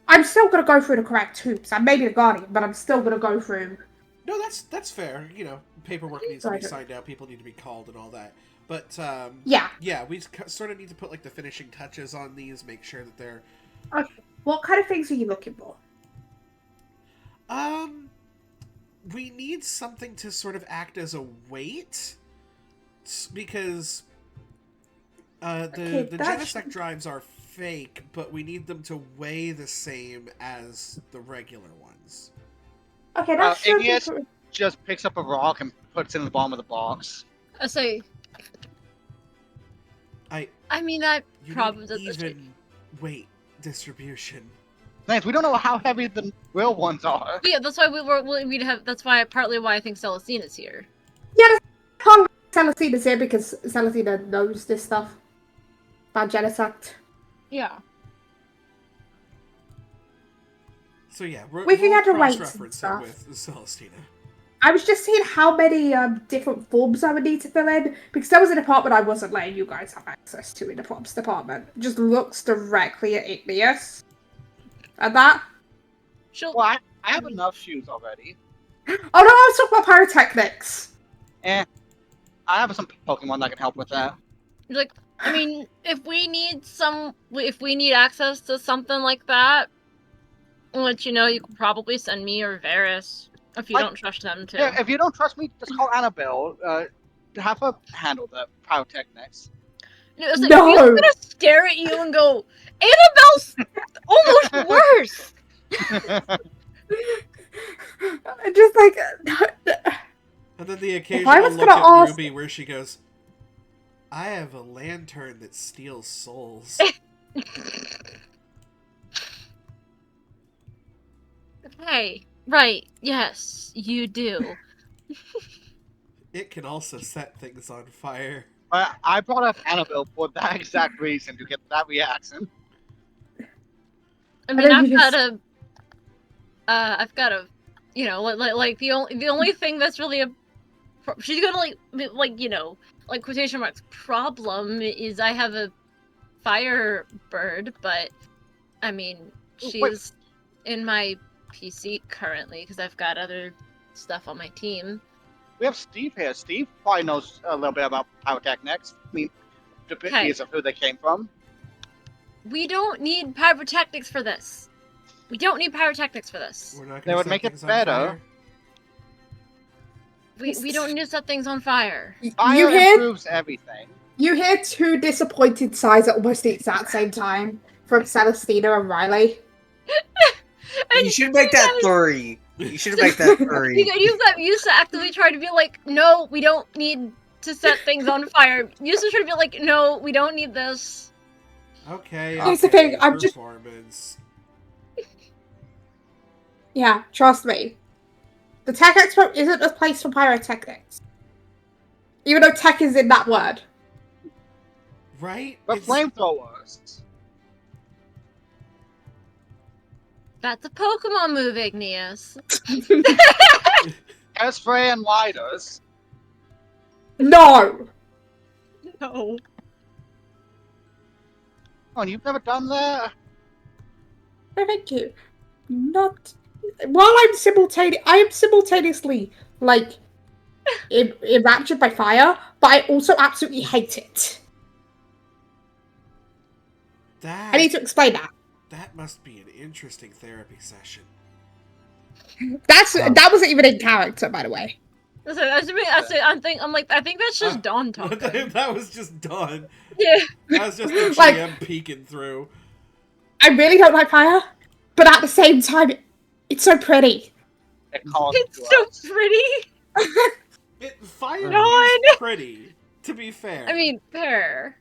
I'm still gonna go through the correct hoops. I may be the guardian, but I'm still gonna go through. No, that's fair. You know, paperwork needs to be Right. signed out, people need to be called and all that. But, Yeah. we sort of need to put, like, the finishing touches on these, make sure that they're... Okay. What kind of things are you looking for? We need something to sort of act as a weight, because Okay, the that's- Genesect drives are fake, but we need them to weigh the same as the regular ones. Okay, that should be. Igneous just picks up a rock and puts it in the bottom of the box. I say. I mean, that you probably need even weight distribution. Thanks. We don't know how heavy the real ones are. Yeah, that's why we'd have. That's why partly why I think Celestina's here. Yeah, can't Celestina's here because Celestina knows this stuff about Genesect. Yeah. So yeah, We can we'll get to weights and cross-reference it stuff. with Celestina. I was just seeing how many different forms I would need to fill in because there was a department I wasn't letting you guys have access to in the props department. It just looks directly at Igneous. And that. She'll. Well, I have enough shoes already. Oh no, I was talking about pyrotechnics. I have some Pokemon that can help with that. Like, I mean, if we need access to something like that, I'll let you know. You can probably send me or Varys if you don't trust them too. Yeah, if you don't trust me, just call Annabelle. Have her handle the pyrotechnics. No. He's gonna stare at you and go, Annabelle's almost worse. Just like. And then the occasional look at Ruby where she goes, I have a lantern that steals souls. Hey, right, yes, you do. It can also set things on fire. I brought up Annabelle for that exact reason, to get that reaction. I mean, I've got a, you know, like the only thing that's really she's gonna like you know, like quotation marks problem is I have a fire bird, but I mean she's in my PC currently because I've got other stuff on my team. We have Steve here. Steve probably knows a little bit about pyrotechnics. I mean, depends of who they came from. We don't need pyrotechnics for this. We don't need pyrotechnics for this. We're not they would make it better. We don't need to set things on fire. Fire improves everything. You hear two disappointed sighs at almost the exact same time from Celestina and Riley. You should make that three. You should make that three. You got used to actively trying to be like, no, we don't need to set things on fire. You used to try to be like, no, we don't need this. Okay. That's the thing. I'm just. Yeah, trust me. The Tech Expo isn't a place for pyrotechnics. Even though tech is in that word. Right? But flamethrowers. That's a Pokemon move, Igneous. Hairspray and lighters. No! No. Oh, and you've never done that? No, thank you. Not... While I am simultaneously, like, enraptured by fire, but I also absolutely hate it. I need to explain that. That must be an interesting therapy session. That wasn't even in character, by the way. I think that's just Dawn talking. That was just Dawn. Yeah. That was just the GM peeking through. I really don't like fire, but at the same time, it's so pretty. It's so pretty. Fire is pretty, to be fair. I mean, fair.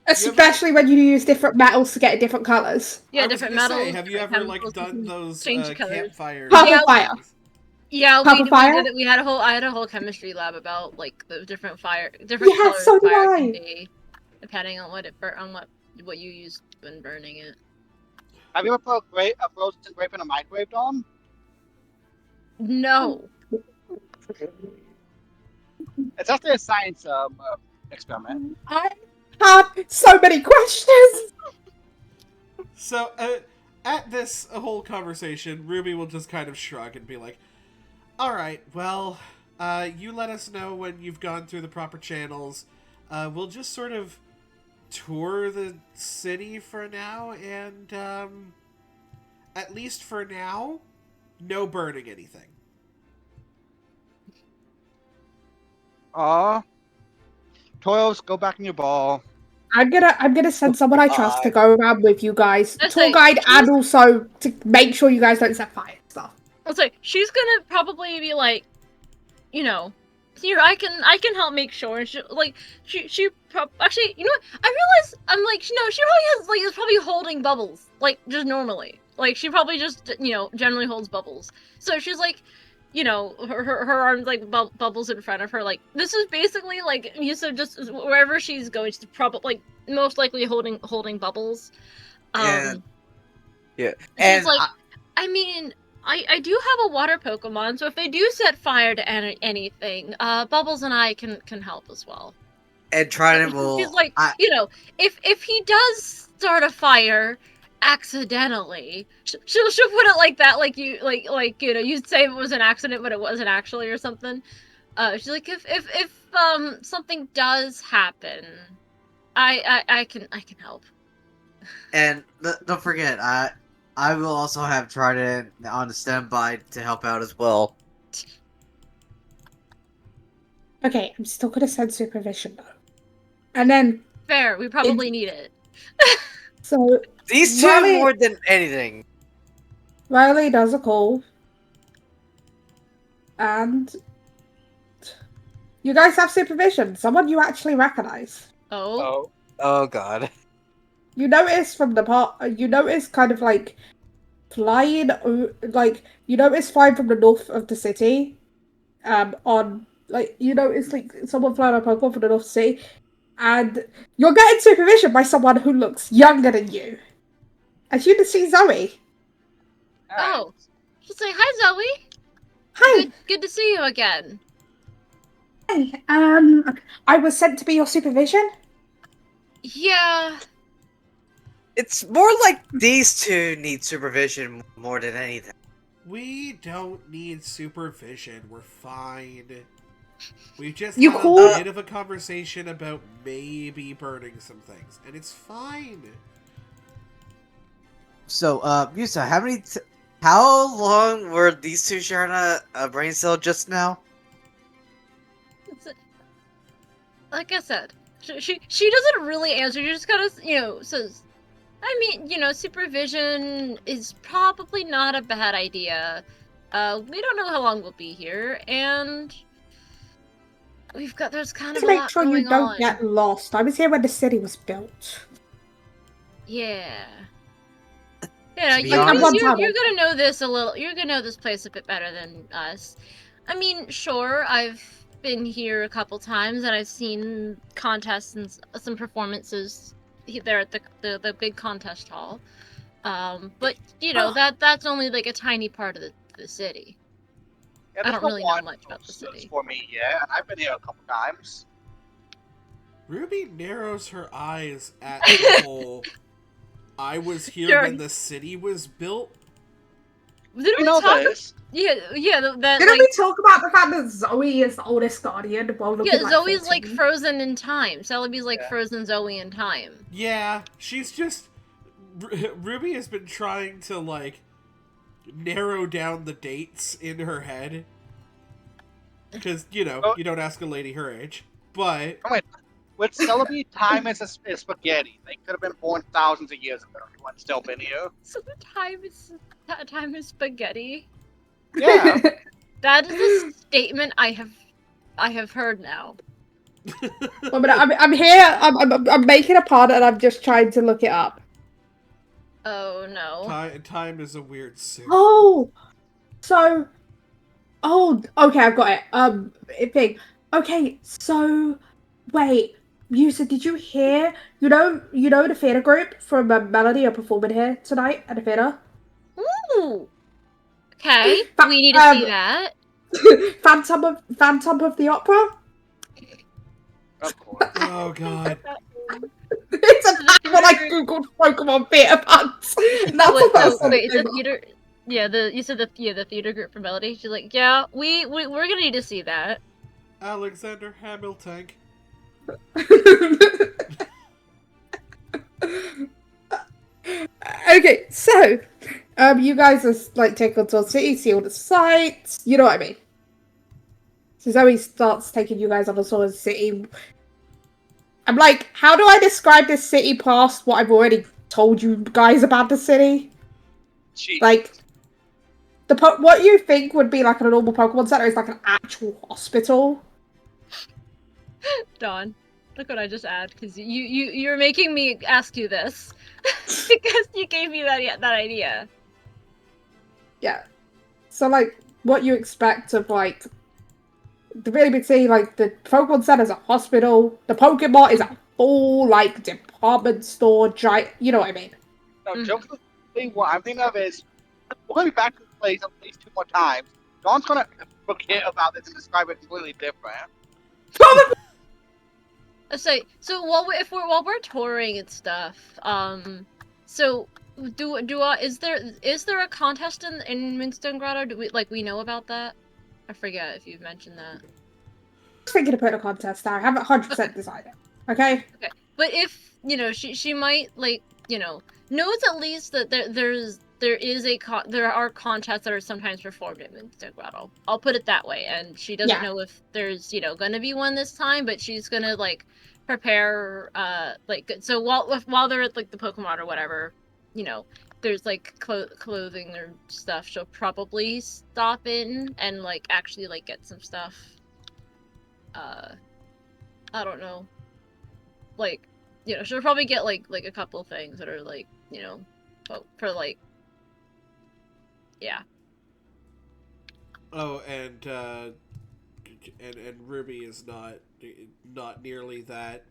Especially when you use different metals to get different colors. Yeah, different metals. Have you ever done those campfires? Purple fire. Yeah, we had I had a whole chemistry lab about like the different colors so fire did I. can be, depending on what you use when burning it. Have you ever put a frozen grape in a microwave, Dawn? No. It's actually a science experiment. I have so many questions. So, at this whole conversation, Ruby will just kind of shrug and be like, alright, well, you let us know when you've gone through the proper channels. We'll just sort of tour the city for now, and, at least for now, no burning anything. Toils, go back in your ball. I'm gonna send someone I trust to go around with you guys, tour guide, and also to make sure you guys don't set fire and stuff. I'll say she's gonna probably be like, you know, here I can help make sure. And she actually, you know what? I realize I'm like, she probably is probably holding bubbles like just normally. Like she probably just generally holds bubbles. So she's like, her arms like bubbles in front of her. Like this is basically like so just wherever she's going, she's probably like most likely holding bubbles. Yeah. She's like, I mean, I do have a water Pokemon, so if they do set fire to anything, Bubbles and I can help as well. And Trident She's will. like, if he does start a fire accidentally, she'll put it like that, like you'd say it was an accident, but it wasn't actually, or something. She's like, if something does happen, I can help. And don't forget, I will also have Trident on standby to help out as well. Okay, I'm still gonna send supervision though. And then Fair, we probably need it. so These two Riley- more than anything. Riley does a call. And you guys have supervision. Someone you actually recognize. Oh. Oh god. You notice from the part. You notice kind of like flying. Like you notice flying from the north of the city. On like you notice like someone flying on a Pokemon from the north city, and you're getting supervision by someone who looks younger than you. And you can see Zoe. Oh. She'll say, hi, Zoe. Hi. Good to see you again. Hey. I was sent to be your supervision. Yeah. It's more like these two need supervision more than anything. We don't need supervision. We're fine. We just You had cool? a bit of a conversation about maybe burning some things, and it's fine. So, Yusa, how long were these two sharing a brain cell just now? Like I said, she doesn't really answer. She just kind of, says, I mean, supervision is probably not a bad idea. We don't know how long we'll be here, and there's kind of To a make lot sure you going don't on. get lost. I was here when the city was built. Yeah. be You're honest- gonna know this a little. You're gonna know this place a bit better than us. I mean, sure, I've been here a couple times and I've seen contests and some performances there at the big contest hall. But that's only like a tiny part of the city. Yeah, I there's don't really no know much about the contests city. for me yet, and I've been here a couple times. Ruby narrows her eyes at the whole I was here Sure. when the city was built. Didn't You know talk? this. Yeah. That Didn't we talk about the fact that Zoe is the oldest guardian while looking like Zoe's 14? like frozen in time. Celebi's like Yeah. frozen Zoe in time. Yeah, she's just... Ruby has been trying to, like, narrow down the dates in her head. Because, you don't ask a lady her age. But... Oh, wait. With Celebi, time is spaghetti. They could have been born thousands of years ago and still been here. So the time is spaghetti. Yeah. That is a statement I have heard now. Well, but I'm here. I'm making a pod and I'm just trying to look it up. Oh no. Time is a weird soup. Oh, so. Oh, okay, I've got it. Thing. Okay, so wait. Yusa, did you hear? You know the theatre group from Melody are performing here tonight at the theatre. Ooh. Okay, we need to see that. Phantom of the Opera. Of course. Oh, God. It's a when I googled Pokemon theatre puns. That's Wait, the first wait, thing the theater. Yeah, you said the theater group for Melody. She's like, yeah, we're gonna need to see that. Alexander Hamilton. Okay, so you guys are like taking on tour city, see all the sights. You know what I mean. So Zoe starts taking you guys on a tour of the city. I'm like, how do I describe this city past what I've already told you guys about the city? Jeez. Like, what you think would be like a normal Pokemon Center is like an actual hospital. Dawn, look what I just add, because you're making me ask you this because you gave me that idea. Yeah. So like, what you expect of like the really big city, like the Pokemon Center is a hospital. The Pokemon is a full like department store, giant. You know what I mean? No, jokes. What I'm thinking of is we're gonna be back place at least 2 more times, Dawn's gonna forget about this and describe it completely different. So while we're touring and stuff, so is there a contest in Moonstone Grotto? Do we know about that? I forget if you've mentioned that. I was thinking of putting a contest there. I haven't 100% decided. Okay? Okay. But if, she might, knows at least that there are contests that are sometimes performed at Moonstone Grotto. I'll put it that way. And she doesn't know if there's, gonna be one this time, but she's gonna, prepare, so while they're at, the Pokemon or whatever, there's, clothing or stuff, she'll probably stop in and, actually, get some stuff. I don't know. She'll probably get a couple of things that are for yeah. Oh, and Ruby is not nearly that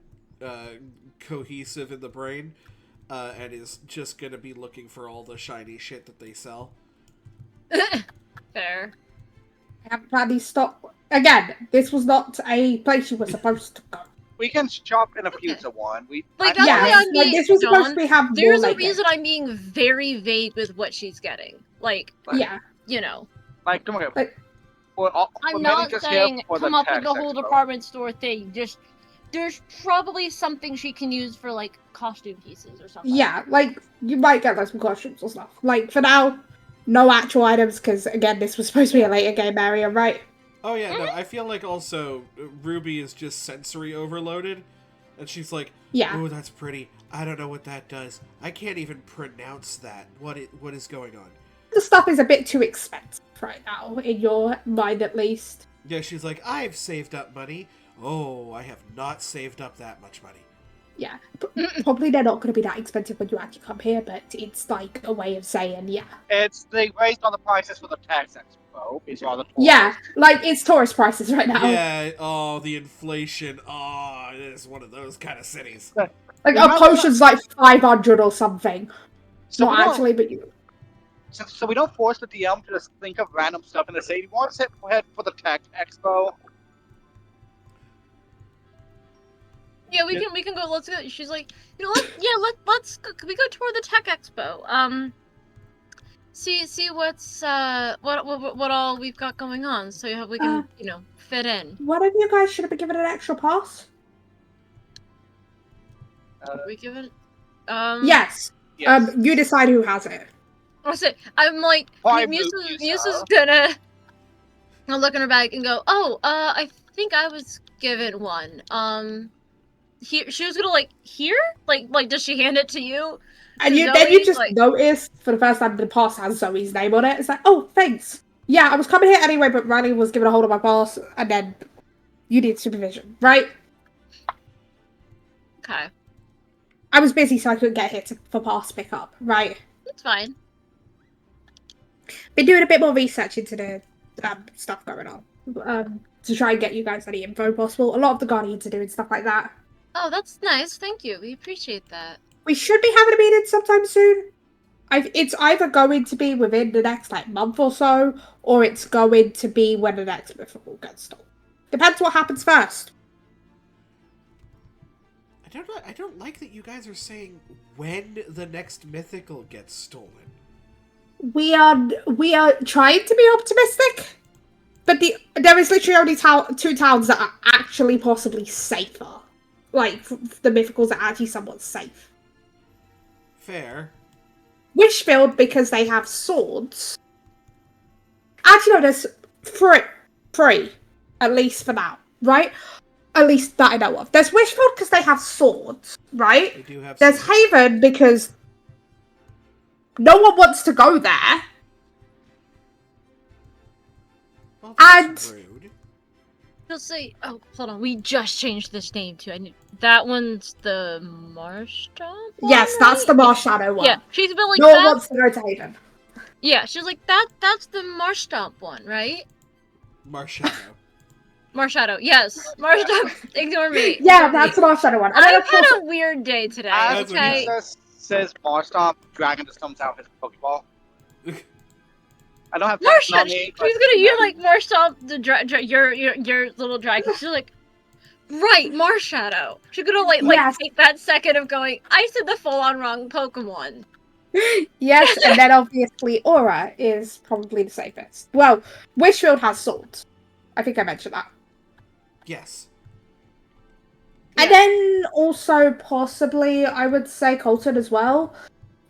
cohesive in the brain, and is just gonna be looking for all the shiny shit that they sell. Fair. I haven't planned stop. Again, this was not a place you were supposed to go. We can shop in a future one. That's why I'm being, this was supposed to be have there's more a reason I'm being very vague with what she's getting. Yeah. Don't worry. I'm not saying come up with the whole department store thing. Just there's probably something she can use for costume pieces or something. Yeah, you might get some costumes or stuff. For now, no actual items because again, this was supposed to be a later game area, right? Oh yeah, no, I feel like also Ruby is just sensory overloaded, and she's like, yeah, "Oh, that's pretty. I don't know what that does. I can't even pronounce that. What is going on?" The stuff is a bit too expensive right now, in your mind at least. Yeah, she's like, "I've saved up money. Oh, I have not saved up that much money." Yeah, probably they're not going to be that expensive when you actually come here, but it's a way of saying, yeah. They raised all the prices for the tax expo. These are all the tourists. Yeah, it's tourist prices right now. Yeah, oh, the inflation. Oh, it is one of those kind of cities. A potion's 500 or something. So not actually, but you. So we don't force the DM to just think of random stuff and to say, "Do you want to head for the tech expo?" Yeah, we can go. Let's go. She's like, let's go, we go tour the tech expo. See what's what all we've got going on, so we can fit in. One of you guys should have been given an extra pass. We give it. Yes. You decide who has it. I'm like, Musa's gonna look in her bag and go, "Oh, I think I was given one." Here, she was gonna here, does she hand it to you? And then you just notice for the first time the pass has Zoe's name on it. It's like, oh, thanks. Yeah, I was coming here anyway, but Riley was given a hold of my pass, and then you need supervision, right? Okay. I was busy, so I couldn't get here for pass pickup, right? That's fine. Been doing a bit more research into the stuff going on to try and get you guys any info possible. A lot of the Guardians are doing stuff like that. Oh, that's nice. Thank you. We appreciate that. We should be having a meeting sometime soon. It's either going to be within the next month or so, or it's going to be when the next Mythical gets stolen. Depends what happens first. I don't like that you guys are saying when the next Mythical gets stolen. We are trying to be optimistic, but there is literally only 2 towns that are actually possibly safer. The Mythicals are actually somewhat safe. Fair. Wishfield, because they have swords. Actually, no, there's 3, at least for now, right? At least that I know of. There's Wishfield because they have swords, right? They do have There's swords. Haven because no one wants to go there. Well, that's rude. She'll say, "Oh, hold on. We just changed this name too. That one's the Marshtomp one, Yes, that's the Marshadow one. Yeah, she's been like, no one wants to go to Haven. Yeah, she's like, that's the Marshtomp one, right? Marshadow. Marshadow, yes. Marshadow, ignore me. Yeah, that's the Marshadow one. I've had a weird day today, As okay? Lisa says Marstomp, Dragon just comes out his Pokeball. I don't have Marsha, Jackson on me. she's gonna you like Marsha, your little dragon. She's like, right, Marshadow. She's gonna like Yes. take that second of going. I said the full on wrong Pokemon. Yes, and then obviously Aura is probably the safest. Well, Wishfield has swords. I think I mentioned that. Yes. And then also possibly I would say Colton as well.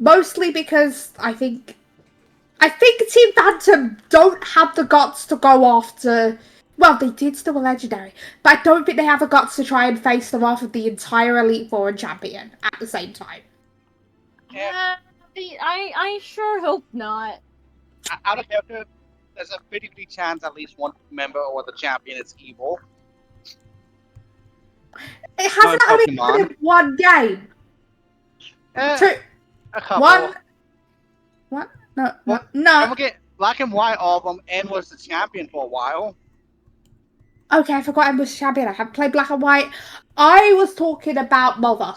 Mostly because I think Team Phantom don't have the guts to go after. Well, they did steal a legendary, but I don't think they have the guts to try and face them off with the entire Elite Four and Champion at the same time. Yeah. I sure hope not. Out of character, there's a 50-50 chance at least one member or the champion is evil. It hasn't only been in one game. Two. A couple. What? No. Don't forget, Black and White, all of them, and was the champion for a while. Okay, I forgot I was champion. I haven't played Black and White. I was talking about Mother.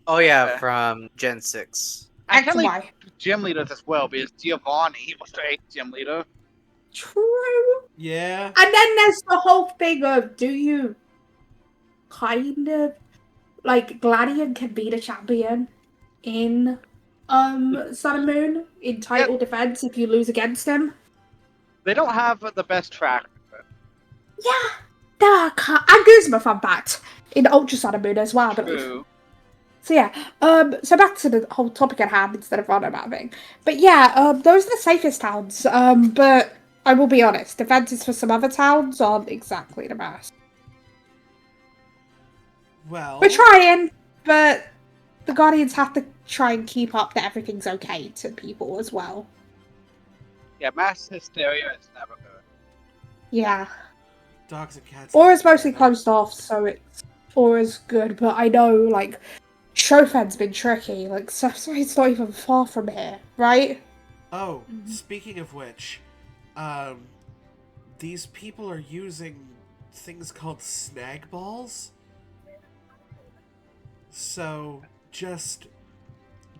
Oh yeah, from Gen 6. I X can and leave Y. gym leaders as well, because Giovanni was the 8th gym leader. True. Yeah. And then there's the whole thing of, do you kind of like Gladion can be the champion in Sun and Moon in title defense if you lose against him? They don't have the best track. Yeah. And Guzma, fun fact, in Ultra Sun and Moon as well, I believe. True. So yeah, so back to the whole topic at hand instead of random mapping. But yeah, those are the safest towns. But I will be honest, defenses for some other towns aren't exactly the best. Well, We're trying, but the Guardians have to try and keep up that everything's okay to people as well. Yeah, mass hysteria is never good. Yeah. dogs and cats. Aura's mostly closed off, so Aura's good, but I know, like, Chauffeur's been tricky. Like, so it's not even far from here, right? Oh, speaking of which, these people are using things called snag balls. So, just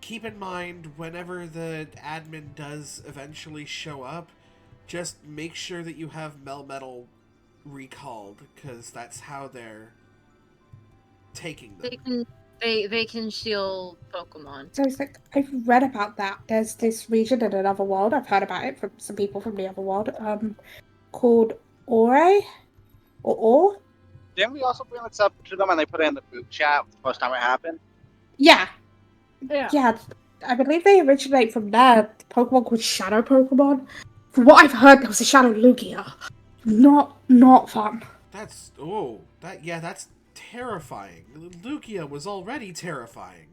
keep in mind whenever the admin does eventually show up, just make sure that you have Melmetal recalled, because that's how they're taking them. They can steal Pokemon. So it's like, I've read about that. There's this region in another world, I've heard about it from some people from the other world, called Ore? Or Ore? Didn't we also bring this up to them and they put it in the group chat the first time it happened? Yeah. Yeah. Yeah, I believe they originate from there. The Pokemon called Shadow Pokemon. From what I've heard, there was a Shadow Lugia. Not fun. That's terrifying. Lugia was already terrifying.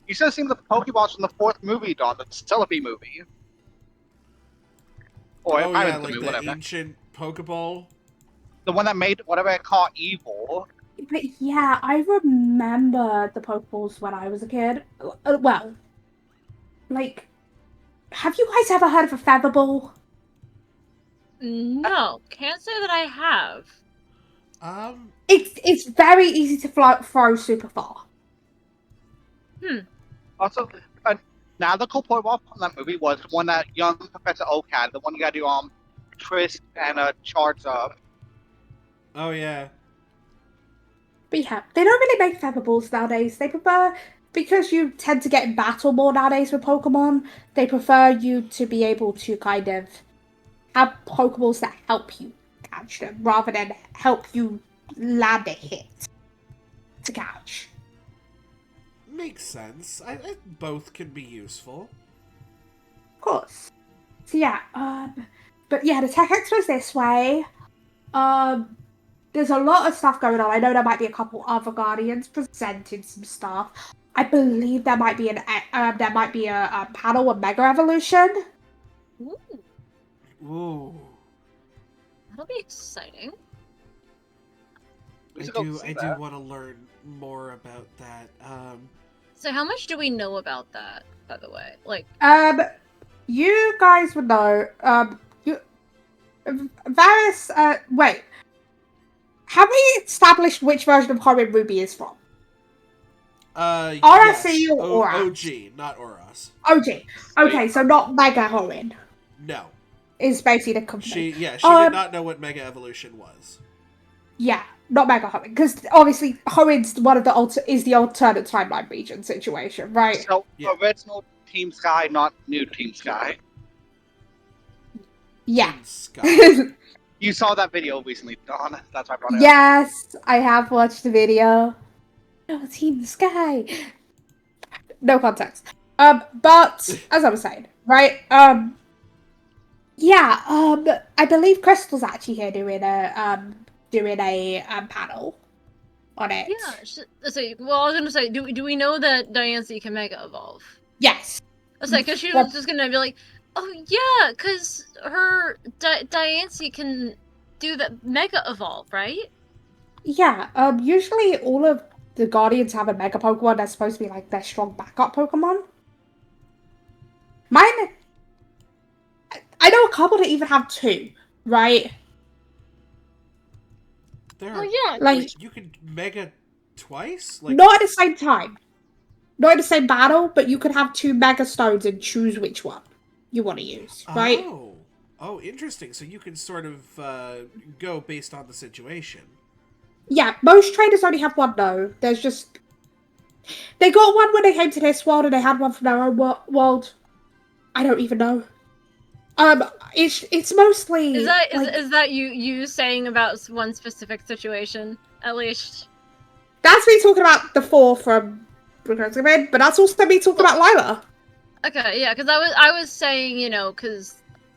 You should have seen the Pokeballs from the 4th movie, Dawn, the Celebi movie. Or Oh I yeah, mean, like the whatever. ancient Pokeball. The one that made whatever it called evil. But yeah, I remember the Pokeballs when I was a kid. Well, like, have you guys ever heard of a Featherball? No, can't say that I have. It's very easy to throw super far. Also, another cool Pokeball from that movie was one that young Professor Oak had, the one you gotta do Trisk and charge up. Oh yeah. But yeah, they don't really make Featherballs nowadays. They prefer, because you tend to get in battle more nowadays with Pokemon, they prefer you to be able to kind of have Pokeballs that help you catch them, rather than help you land a hit to catch. Makes sense. Both can be useful. Of course. So yeah, but yeah, the Tech Expo's this way. There's a lot of stuff going on. I know there might be a couple other Guardians presenting some stuff. I believe there might be a panel of Mega Evolution. Ooh. That'll be exciting. I do want to learn more about that. So how much do we know about that, by the way? Like, You guys would know. Various. Wait. Have we established which version of Horrid Ruby is from? RSC yes. or Oras? OG, not Oras. OG. Okay, so not Mega Horrid. No. is basically the company. She did Um, not know what Mega Evolution was. Yeah, not Mega Hoenn, because obviously Hoenn's one of the is the alternate timeline region situation, right? So Yeah. original Team Sky, not new Team Sky. Yeah. Team Sky. You saw that video recently, Dawn. That's why I brought it up. Yes, I have watched the video. Oh, Team Sky. No context. But as I was saying, right? Yeah. I believe Crystal's actually here doing a panel on it. Yeah. Well, I was gonna say, do we know that Diancie can Mega Evolve? Yes. I was like, cause she Well, was just gonna be like, oh yeah, cause her Diancie can do that Mega Evolve, right? Yeah. Usually all of the Guardians have a Mega Pokemon that's supposed to be like their strong backup Pokemon. Mine, I know a couple that even have two, right? There Oh are, yeah. Like, you could Mega twice? Like, not at the same time. Not in the same battle, but you could have two Mega Stones and choose which one you want to use, right? Oh, interesting. So you can sort of go based on the situation. Yeah, most trainers only have one though. There's just... They got one when they came to this world and they had one from their own world. I don't even know. It's mostly... Is that like, is that you saying about one specific situation at least? That's me talking about the four from Progressive Red, but that's also me talking about Lila. Okay, yeah, because I was saying, because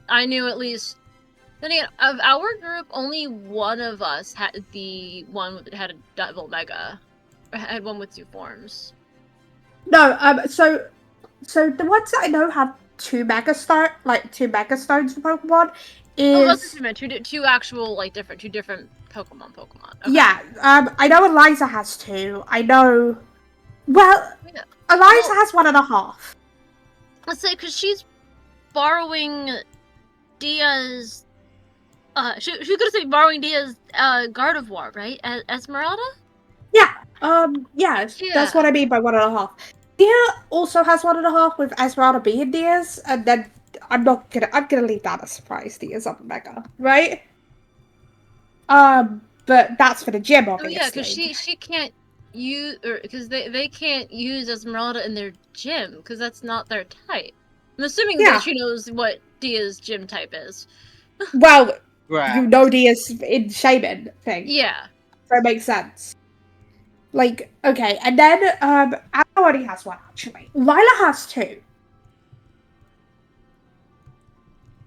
I knew at least. Then again, of our group, only one of us had the one that had a double mega, or had one with two forms. No, so the ones that I know have two Mega Stones for Pokemon Oh, that's what is... you meant. Two actual two different Pokemon. Okay. Yeah, I know Eliza has two. I know... Well, Yeah. Eliza has 1.5. Let's say, because she's borrowing Dia's. She's gonna say borrowing Dia's Gardevoir, right? Esmeralda? Yeah, yeah, Yeah. that's what I mean by 1.5. Dia also has 1.5 with Esmeralda being Dia's, and then I'm gonna leave that as a surprise. Dia's on Mega, right? But that's for the gym, Oh obviously. yeah, because she can't use, or because they can't use Esmeralda in their gym because that's not their type. I'm assuming Yeah. that she knows what Dia's gym type is. Well, Right. you know Dia's in Shaman thing. Yeah. So it makes sense. Like, okay, and then Anna already has one actually. Lila has two.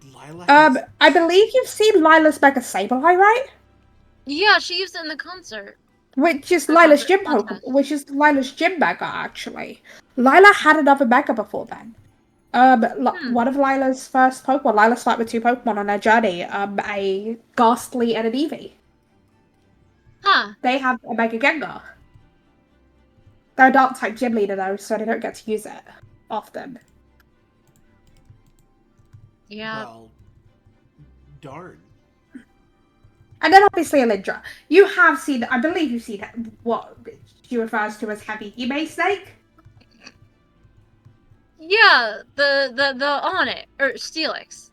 Lila has... I believe you've seen Lila's Mega Sableye, right? Yeah, she used it in the concert. Which is The Lila's concert gym contest. Pokemon, which is Lila's gym Mega actually. Lila had another Mega before then. One of Lila's first Pokemon. Lila started with two Pokemon on their journey. A Ghastly and an Eevee. Huh. They have a Mega Gengar. They're a Dark type gym leader though, so they don't get to use it often. Yeah. Well, darn. And then obviously Alindra. You have seen, I believe you've seen what she refers to as Heavy Hime Snake. Yeah, the on it or Steelix.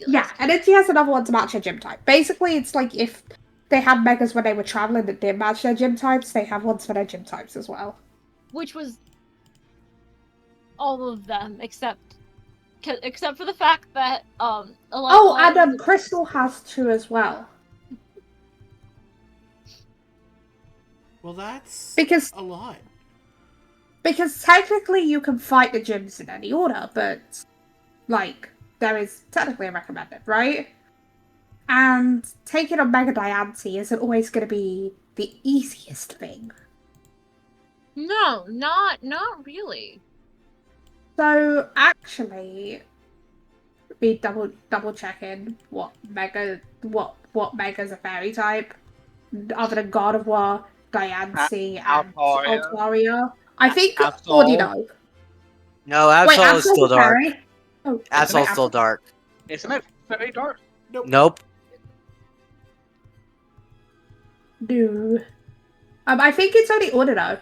Yeah, and then she has another one to match her gym type. Basically, it's like if they had Megas when they were traveling that didn't match their gym types, they have ones for their gym types as well. Which was all of them except for the fact that Crystal has two as well. Well, that's Because a lot. Because technically you can fight the gyms in any order, but like there is technically a recommended, right? And taking on Mega Diancie isn't always going to be the easiest thing. No, not really. So actually, be double checking what megas are fairy type, other than God of War, Diancie, and Altaria. I think Audino. No, Wait, Absol is still dark. fairy? Oh, Absol's still dark. Isn't it very dark? Nope. No. I think it's only Audino.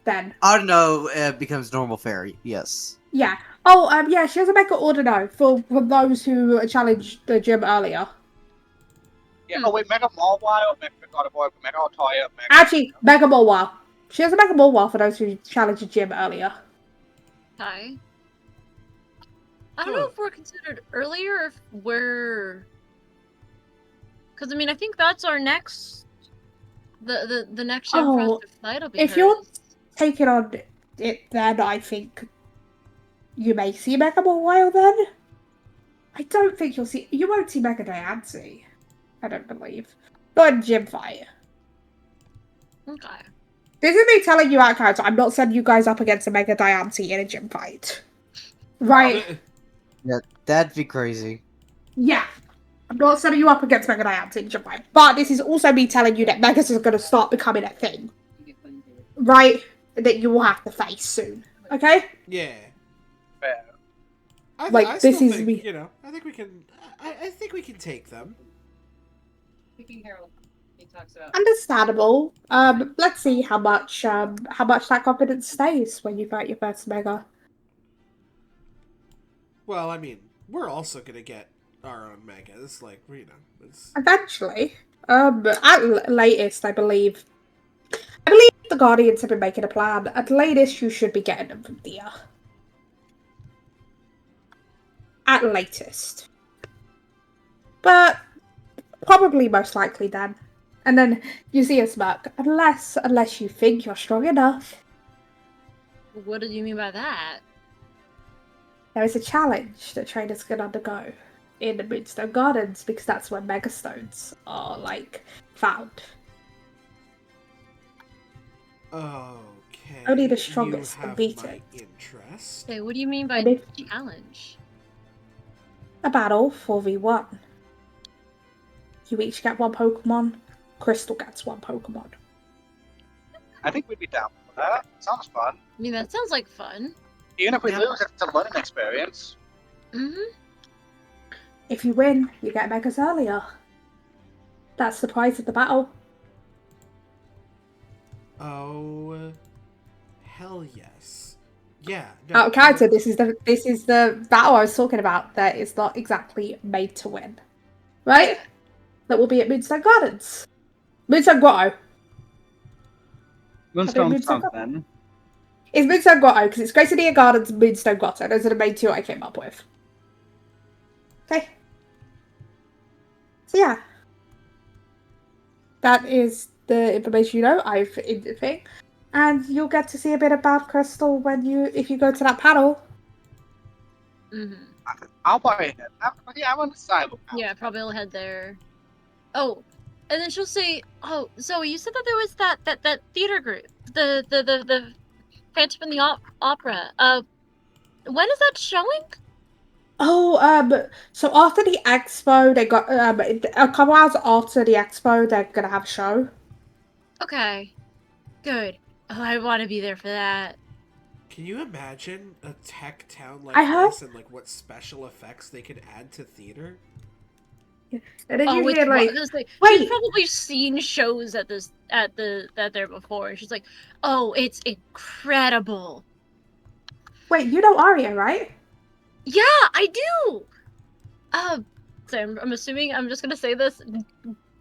Then. Audino becomes normal fairy, yes. Yeah. Oh, yeah, she has a mega order now for those who challenged the gym earlier. Yeah. Oh wait, Mega Mobile, Mega God Boy, Mega Toya, Mega. Actually, Mega Mobile. She has a Mega Mobile for those who challenged the gym earlier. Okay. I don't know if we're considered earlier or if we're... Because, I mean, I think that's our next... The next gym for us to fight will be if hers. you're taking on it, then I think you may see Mega Mobile then. I don't think you'll see... You won't see Mega Diancie. I don't believe. Not in gym fight. Okay. This is me telling you out, character. I'm not sending you guys up against a Mega Diancie in a gym fight. Right? Yeah, that'd be crazy. Yeah. I'm not sending you up against Mega Diancie in a gym fight. But this is also me telling you that Megas is going to start becoming a thing. Right? That you will have to face soon. Okay? Yeah. Fair. I this still is think, me. you know, I think we can. I think we can take them. Speaking Harold, he talks about. Understandable. Let's see how much that confidence stays when you fight your first Mega. Well, I mean, we're also gonna get our own megas. Like, you know, it's... Eventually. At latest, I believe the Guardians have been making a plan. At latest, you should be getting them from Thea. At latest. But probably most likely then. And then you see a smirk. Unless you think you're strong enough. What did you mean by that? There is a challenge that trainers can undergo in the Moonstone Gardens because that's where Megastones are, like, found. Okay. Only the strongest you can have beat my it. interest. Okay, what do you mean by challenge? A battle 4v1. You each get one Pokemon. Crystal gets one Pokemon. I think we'd be down for that. Sounds fun. I mean, that sounds like fun. Even if we Yeah. lose, it's a learning experience. Mm-hmm. If you win, you get Megas earlier. That's the prize of the battle. Oh, hell yes. Yeah. No, Out of character, this is the battle I was talking about that is not exactly made to win. Right? That will be at Moonstone Gardens. Moonstone Grotto. Moonstone Moonstone something. It's Moonstone Grotto because it's Gracidia Gardens and Moonstone Grotto. Those are the main two I came up with. Okay. So yeah. That is the information you know. I've in the thing. And you'll get to see a bit about Crystal if you go to that panel. Mm-hmm. I'll probably head. I'm on the side. Yeah, probably will head there. Oh, and then she'll say, "Oh, Zoe, you said that there was that theater group, the Phantom in the Opera. When is that showing?" Oh, so after the expo, they got a couple hours after the expo, they're gonna have a show. Okay, good. Oh, I want to be there for that. Can you imagine a tech town like I heard- this and like what special effects they could add to theater? And then Oh, you it's hear like, she's wait, probably seen shows at there before, and she's like, "Oh, it's incredible." wait, you know Aria, right? Yeah, I do. So I'm assuming I'm just gonna say this.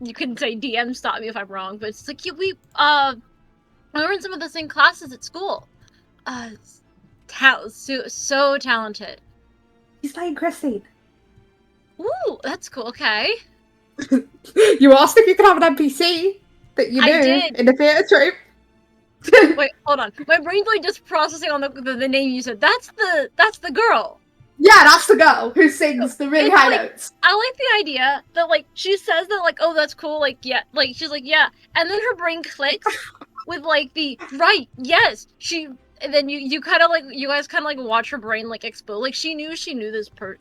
You can say DM, stop me if I'm wrong, but it's like we were in some of the same classes at school. So talented. He's playing Christine. Ooh, that's cool. Okay. You asked if you could have an NPC that you I knew did. in the theatre troupe. Wait, hold on. My brain's like just processing on the name you said. That's the girl. Yeah, that's the girl who sings the really It's high like- notes. I like the idea that like she says that like, oh, that's cool, like yeah, like she's like yeah, and then her brain clicks with like the right, yes, and then you kind of like you guys kind of like watch her brain like explode. Like she knew this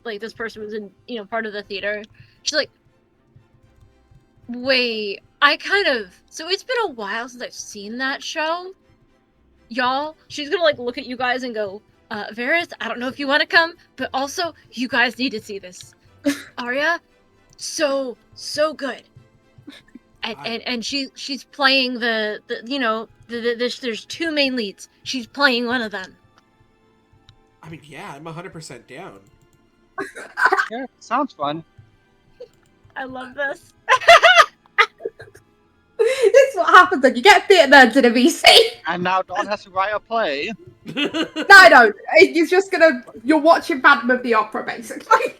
this person was in part of the theater. She's like, wait, so it's been a while since I've seen that show, y'all. She's gonna like look at you guys and go, Varys, I don't know if you want to come, but also you guys need to see this. Arya, so good, and she's playing there's two main leads. She's playing one of them. I mean, yeah, I'm 100% down. Yeah, sounds fun. I love this. This is what happens when you get theatre nerds in a VC. And now Dawn has to write a play. No, you're watching Phantom of the Opera, basically.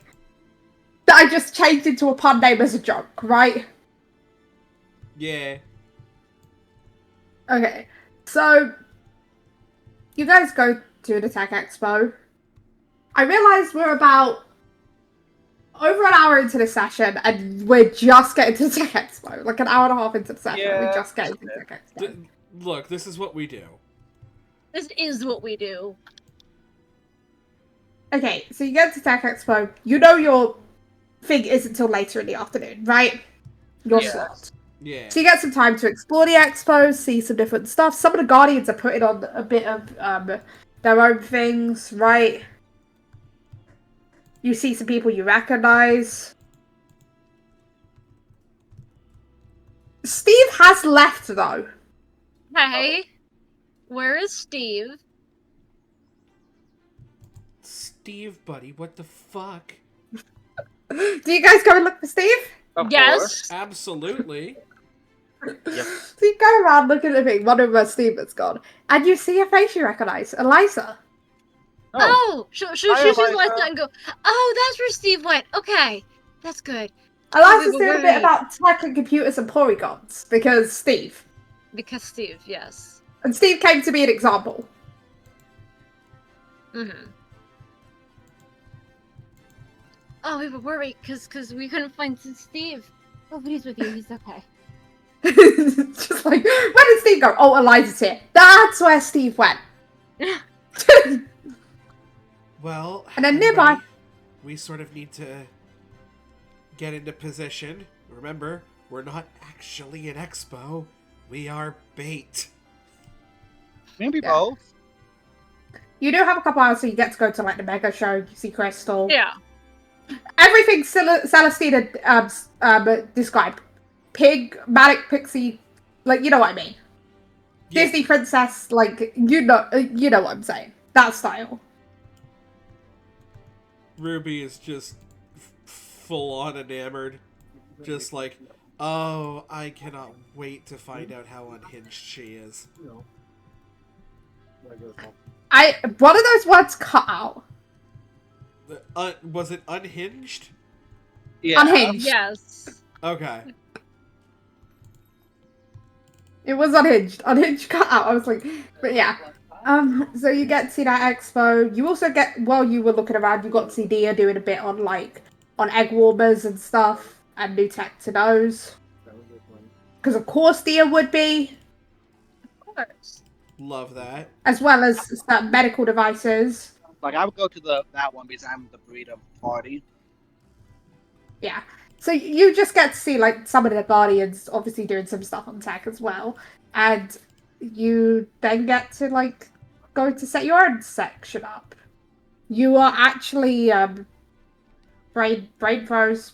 That I just changed into a pun name as a joke, right? Yeah. Okay, so you guys go to the Tech Expo. I realize we're about over an hour into the session, and we're just getting to the Tech Expo. Like an hour and a half into the session, Yeah, we're just getting to the Tech Expo. Look, this is what we do. This is what we do. Okay, so you get to Tech Expo. You know your thing isn't until later in the afternoon, right? Your Yes. slot. Yeah. So you get some time to explore the expo, see some different stuff. Some of the Guardians are putting on a bit of their own things, right? You see some people you recognize. Steve has left, though. Hey, where is Steve? Steve, buddy, what the fuck? Do you guys go and look for Steve? Of Yes. course. Absolutely. Yep. So you go around looking at the thing, wondering where Steve has gone. And you see a face you recognize, Eliza. Oh, she'll Hi, like Eliza. that and go, oh, that's where Steve went. Okay, that's good. Eliza's we doing were a bit worried. about tech and computers and polygons, because Steve. Because Steve, yes. And Steve came to be an example. Mm-hmm. Oh, we were worried because we couldn't find Steve. Oh, but he's with you. He's okay. Just like, where did Steve go? Oh, Eliza's here. That's where Steve went. Well, And then everybody, nearby- we sort of need to get into position. Remember, we're not actually an expo. We are bait. Maybe Yeah. both. You do have a couple hours, so you get to go to like the mega show. You see Crystal. Yeah. Everything Celestina described. Pig, manic pixie, like you know what I mean. Yeah. Disney princess, like you know what I'm saying. That style. Ruby is just full on enamored. Just like, oh, I cannot wait to find out how unhinged she is. One of those words cut out. Was it unhinged? Yeah. Unhinged. Yes. Okay. It was unhinged. Unhinged cut out. I was like, but yeah. So you get to see that expo. You also get, while you were looking around, you got to see Dia doing a bit on egg warmers and stuff, and new tech to those. Because of course Dia would be, Of course. Love that. as well as medical devices. Like I would go to that one because I'm the breed of party. Yeah. So you just get to see like some of the Guardians obviously doing some stuff on tech as well. And you then get to like go to set your own section up. You are actually brain pros.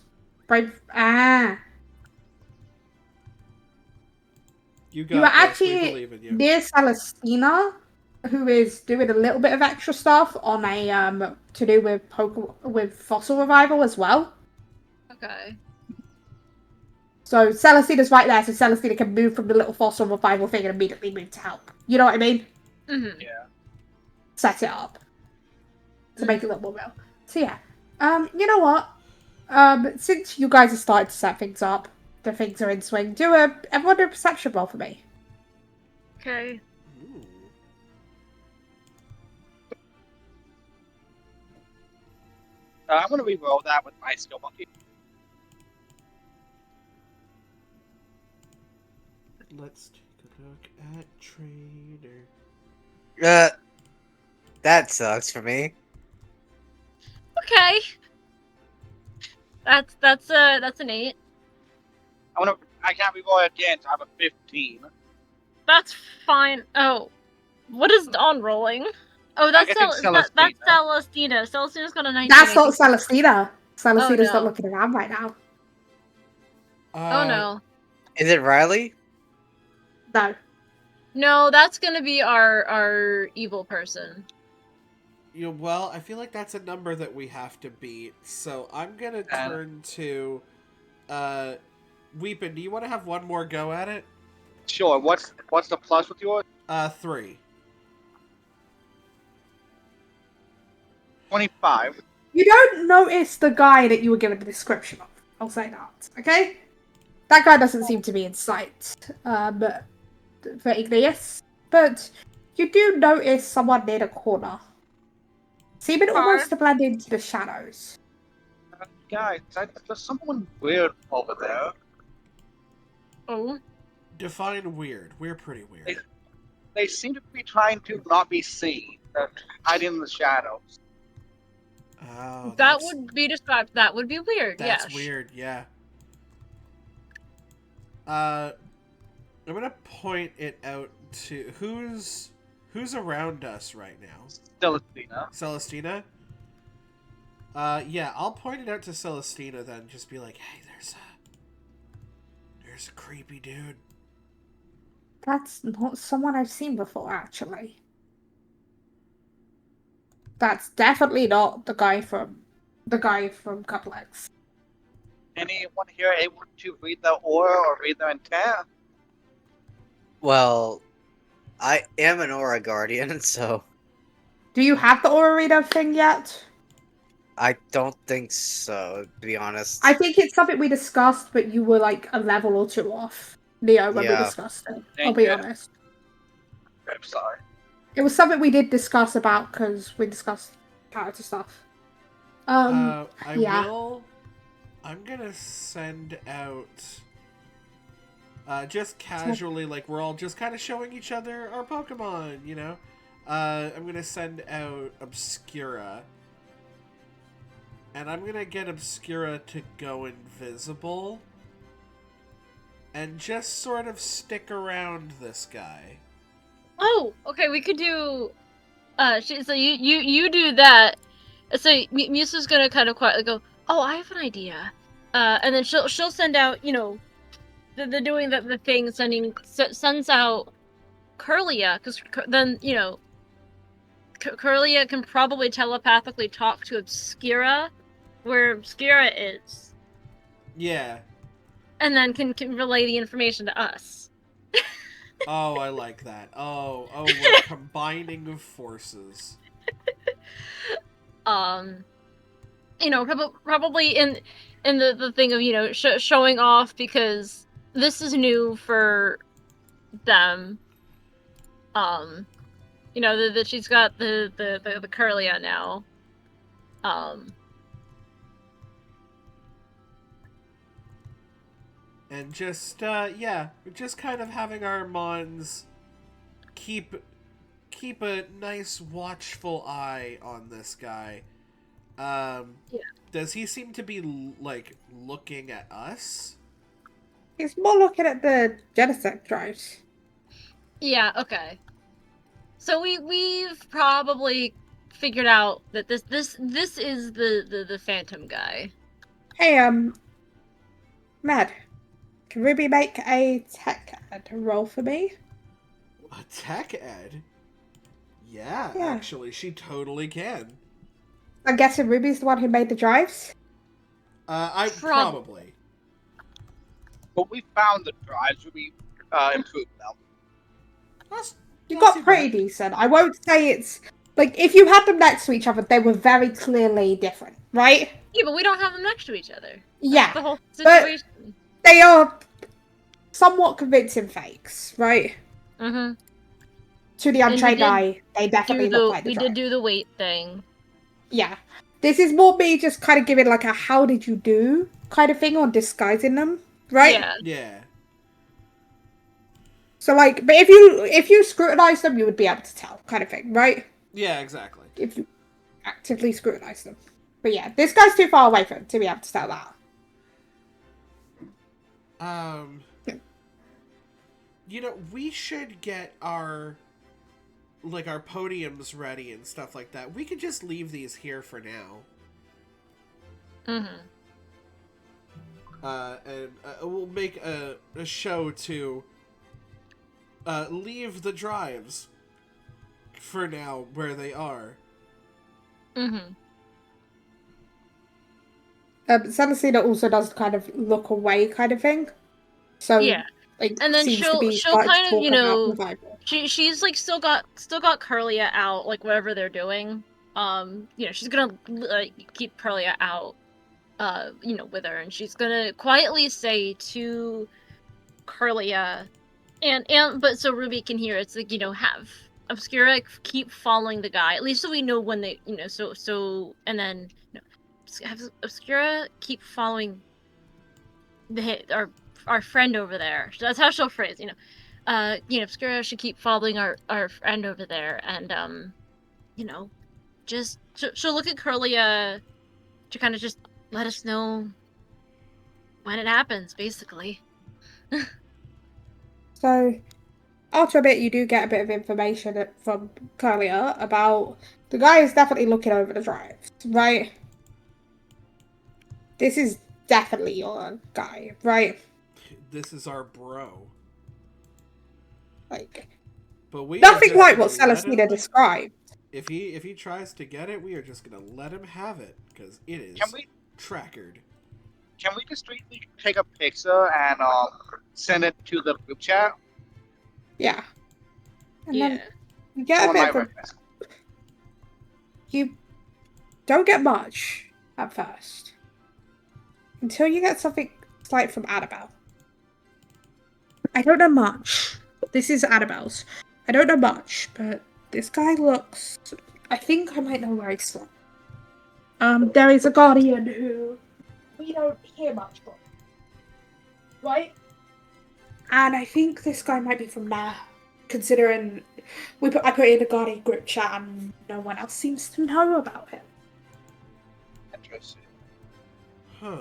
You got You are this. We actually believe in you. near Celestina, who is doing a little bit of extra stuff on a to do with fossil revival as well. Okay. So Celestina's right there, so Celestina can move from the little fossil revival thing and immediately move to help. You know what I mean? Mm-hmm. Yeah. Set it up to make it a little more real. So yeah, you know what? Since you guys have started to set things up, the things are in swing. Everyone do a perception roll for me. Okay. Ooh. I'm gonna re-roll that with my skill monkey. Let's take a look at trader. That sucks for me. Okay. That's an 8. I can't re-roll it again, so I have a 15. That's fine. Oh, what is Dawn rolling? Oh, that's guess it's that's Celestina. Celestina. Celestina's got a 19. That's I not think. Celestina. Celestina's no. not looking around right now. Oh no. Is it Riley? No. No, that's gonna be our evil person. Well, I feel like that's a number that we have to beat. So I'm gonna turn to, Weepin. Do you want to have one more go at it? Sure. What's the plus with yours? 3. 25. You don't notice the guy that you were given the description of. I'll say that. Okay? That guy doesn't seem to be in sight. For Igneous. But you do notice someone near the corner. Seeming almost to blend into the shadows. Guys, there's someone weird over there. Oh. Define weird. We're pretty weird. They seem to be trying to not be seen. They're hiding in the shadows. Oh, That would be described. That would be weird. That's yes. weird. Yeah. I'm gonna point it out to who's around us right now. Celestina. Celestina. Yeah, I'll point it out to Celestina then. Just be like, hey, there's a creepy dude. That's not someone I've seen before, actually. That's definitely not the guy from Complex. Anyone here able to read the aura or read their intent? Well, I am an aura guardian, so Do you have the aura reader thing yet? I don't think so, to be honest. I think it's something we discussed, but you were like a level or 2 off, Neo, when we Yeah. discussed it. I'll be honest. I'm sorry. It was something we did discuss about because we discussed character stuff. I'm yeah. gonna send out, just casually, like we're all just kind of showing each other our Pokemon, you know? I'm gonna send out Obscura. And I'm gonna get Obscura to go invisible. And just sort of stick around this guy. Oh, okay. We could do. So you do that. So Musa's gonna kind of quietly go, "Oh, I have an idea," and then she'll send out, they're doing the thing, sends out Curlia, because then Curlia can probably telepathically talk to Obscura, where Obscura is. Yeah. And then can relay the information to us. Oh, I like that. Oh, we're combining forces. Probably in the thing of showing off, because this is new for them. That she's got the Curlia now. And just just kind of having our Mons keep a nice watchful eye on this guy. Yeah. Does he seem to be like looking at us? He's more looking at the Genesect drives. Yeah, okay. So we've probably figured out that this is the Phantom guy. Hey, Mad, can Ruby make a tech ed roll for me? A tech ed? Yeah, actually, she totally can. I'm guessing Ruby's the one who made the drives? I probably. But we found the drives. We improved them. You got pretty decent. I won't say it's... Like, if you had them next to each other, they were very clearly different, right? Yeah, but we don't have them next to each other. Yeah. That's the whole situation. But they are somewhat convincing fakes, right? Mm-hmm. To the untrained eye, they definitely look like the We drive. did do the weight thing. Yeah. This is more me just kind of giving like a how did you do kind of thing on disguising them, right? Yeah. So like, but if you scrutinize them, you would be able to tell, kind of thing, right? Yeah, exactly. If you actively scrutinize them. But yeah, this guy's too far away from to be able to tell that. We should get our podiums ready and stuff like that. We could just leave these here for now. Mm-hmm. And we'll make a show to leave the drives for now where they are. Mm-hmm. Celestina also does kind of look away kind of thing. So Yeah. like And then seems to be she'll starting to kind of, talk about revival. she's like still got Curlia out, like whatever they're doing. She's gonna keep Curlia out, with her, and she's gonna quietly say to Curlia, but so Ruby can hear, it's like, have Obscura keep following the guy, at least so we know when they, and then have Obscura keep following our friend over there. That's how she'll phrase, Obscura should keep following our friend over there, and just she'll look at Curlia to kind of just let us know when it happens, basically. So after a bit, you do get a bit of information from Curlia about the guy is definitely looking over the drives, right? This is definitely your guy, right? This is our bro. Like But we are nothing just like gonna what let Celestina him. described. If he tries to get it, we are just gonna let him have it because it is Can we trackered. discreetly take a picture and send it to the group chat Yeah. And Yeah. then you get a on bit my of a, request? you don't get much at first. Until you get something slight from Annabelle. I don't know much. This is Annabelle's. I don't know much, but this guy looks. I think I might know where he's from. There is a guardian who we don't hear much from, right? And I think this guy might be from there, considering I put in a guardian group chat and no one else seems to know about him. Interesting. Huh.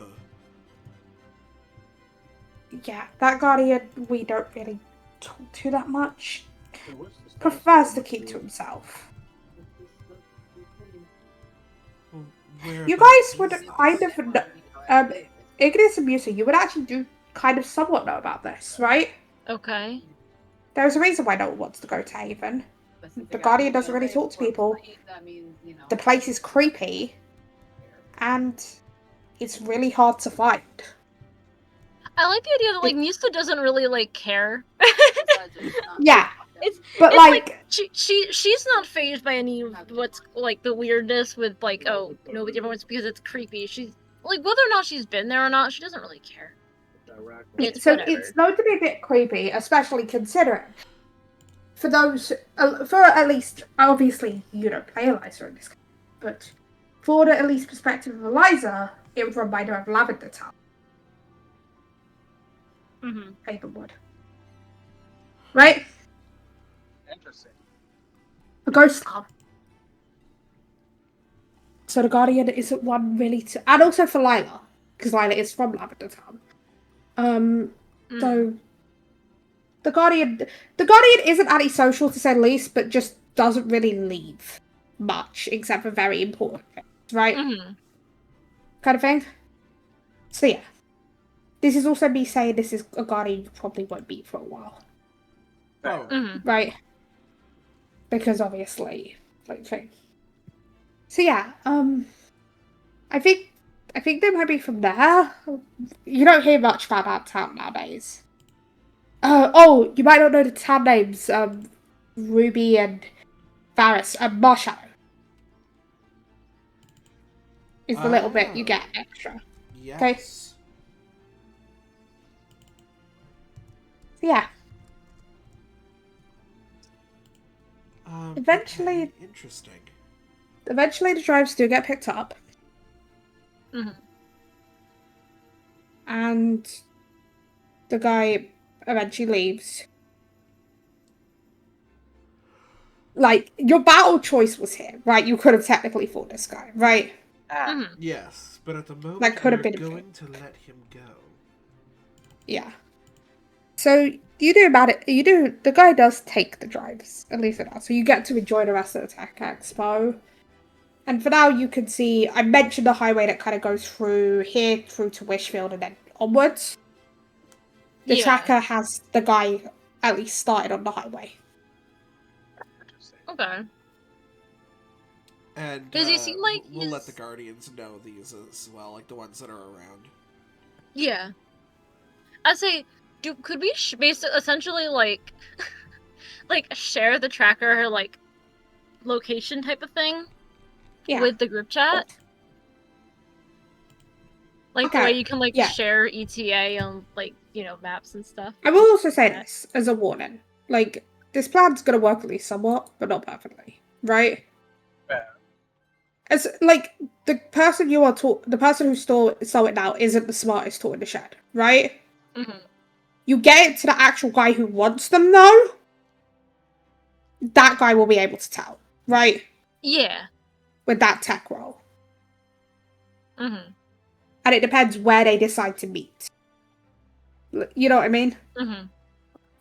Yeah, that guardian we don't really talk to that much. Prefers to keep to himself. Well, where You about guys would is kind this? of Ignis and Musa, you would actually do kind of somewhat know about this, right? Okay. There's a reason why no one wants to go to Haven. The Guardian doesn't really talk to people. The place is creepy, and it's really hard to find. I like the idea that like Musa doesn't really like care. Yeah, It's but she's not phased by any of what's like the weirdness with like, oh, nobody ever wants because it's creepy. She's like, whether or not she's been there or not, she doesn't really care. It's so whatever. it's known to be a bit creepy, especially considering for those for at least obviously you don't play Eliza in this game, but for the at least perspective of Eliza, it would remind her of Lavender Town. Havenwood. Right? Interesting. A ghost town. So the Guardian isn't one really to, and also for Lila, because Lila is from Lavender Town. So the Guardian isn't antisocial to say the least, but just doesn't really leave much except for very important things, right? Kind of thing. So yeah, this is also me saying this is a Guardian you probably won't beat for a while, right? Because obviously, like thing. So yeah, I think they might be from there. You don't hear much about that town nowadays. You might not know the town names. Ruby and Varys and Marshall is the little bit you get extra. Yes. Okay. So yeah. Eventually, okay. Interesting. the drives do get picked up. And the guy eventually leaves. Like, your battle choice was here, right? You could have technically fought this guy, right? Yes, but at the moment That could have we're been going to let him go. Yeah. So the guy does take the drives, at least it does. So you get to enjoy the rest of the Tech Expo. And for now you can see, I mentioned the highway that kind of goes through here, through to Wishfield and then onwards. The tracker has the guy at least started on the highway. Okay. And Does he seem like we'll let the he's... Guardians know these as well, like the ones that are around. Yeah. I'd say, could we essentially, like, like, share the tracker, like, location type of thing Yeah. with the group chat? Like, the way Okay. you can, like, Yeah. share ETA on, like, maps and stuff. I will also say this as a warning. Like, this plan's gonna work at least somewhat, but not perfectly. Right? Yeah. As like the person you are the person who saw it now isn't the smartest tool in the shed, right? Mm-hmm. You get it to the actual guy who wants them though, that guy will be able to tell, right? Yeah. With that tech roll. Mm-hmm. And it depends where they decide to meet. You know what I mean? Mm-hmm.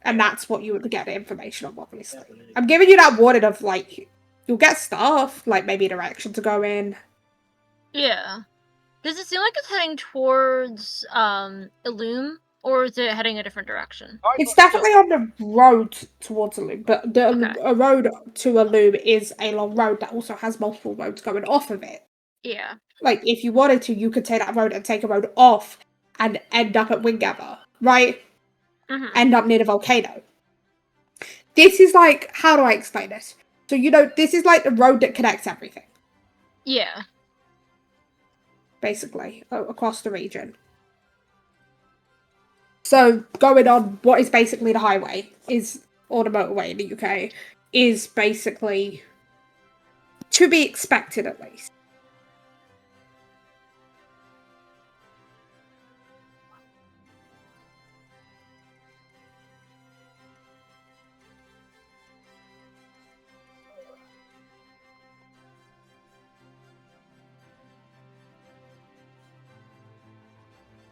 And that's what you would get the information on, obviously. I'm giving you that warning of, like, you'll get stuff, like maybe direction to go in. Yeah. Does it seem like it's heading towards, Illum? Or is it heading a different direction? It's definitely on the road towards a loop, but a road to a loop is a long road that also has multiple roads going off of it. Yeah. Like, if you wanted to, you could take that road and take a road off and end up at Windgather, right? Mm-hmm. End up near the volcano. This is like, how do I explain this? So, this is like the road that connects everything. Yeah. Basically, across the region. So, going on what is basically the highway, or the motorway in the UK, is basically to be expected at least.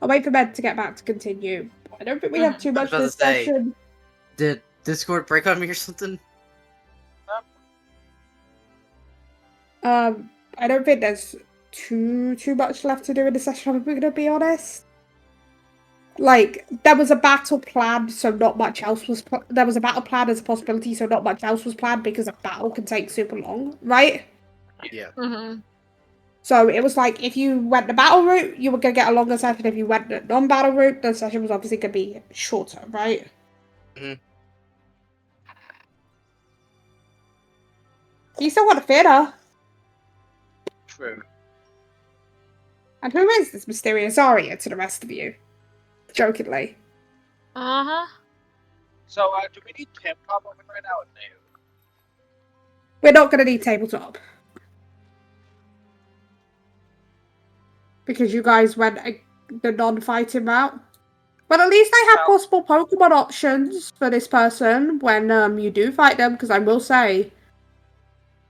I'll wait for Ben to get back to continue. I don't think we have too much discussion. Did Discord break on me or something? I don't think there's too much left to do in the session, if we're gonna be honest. Like, there was a battle planned, so not much else was there was a battle plan as a possibility, so not much else was planned because a battle can take super long, right? Yeah. Mm-hmm. So it was like, if you went the battle route, you were gonna get a longer session. If you went the non-battle route, the session was obviously gonna be shorter, right? Mm-hmm. You still got a theater. True. And who is this mysterious Aria to the rest of you? Jokingly. Uh-huh. So, do we need tabletop open right now? No. We're not gonna need tabletop. Because you guys went the non-fighting route. But at least I have possible Pokemon options for this person when you do fight them, because I will say,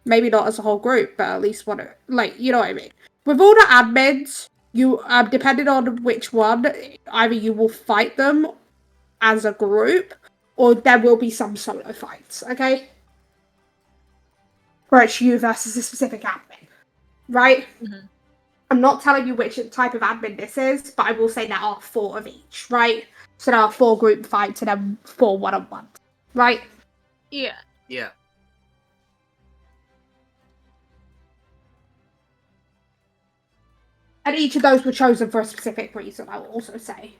maybe not as a whole group, but at least one, like, you know what I mean. With all the admins, you depending on which one, either you will fight them as a group, or there will be some solo fights, okay? Where it's you versus a specific admin, right? Mm-hmm. I'm not telling you which type of admin this is, but I will say there are 4 of each, right? So there are 4 group fights and then 4 one-on-ones, right? Yeah. Yeah. And each of those were chosen for a specific reason, I will also say.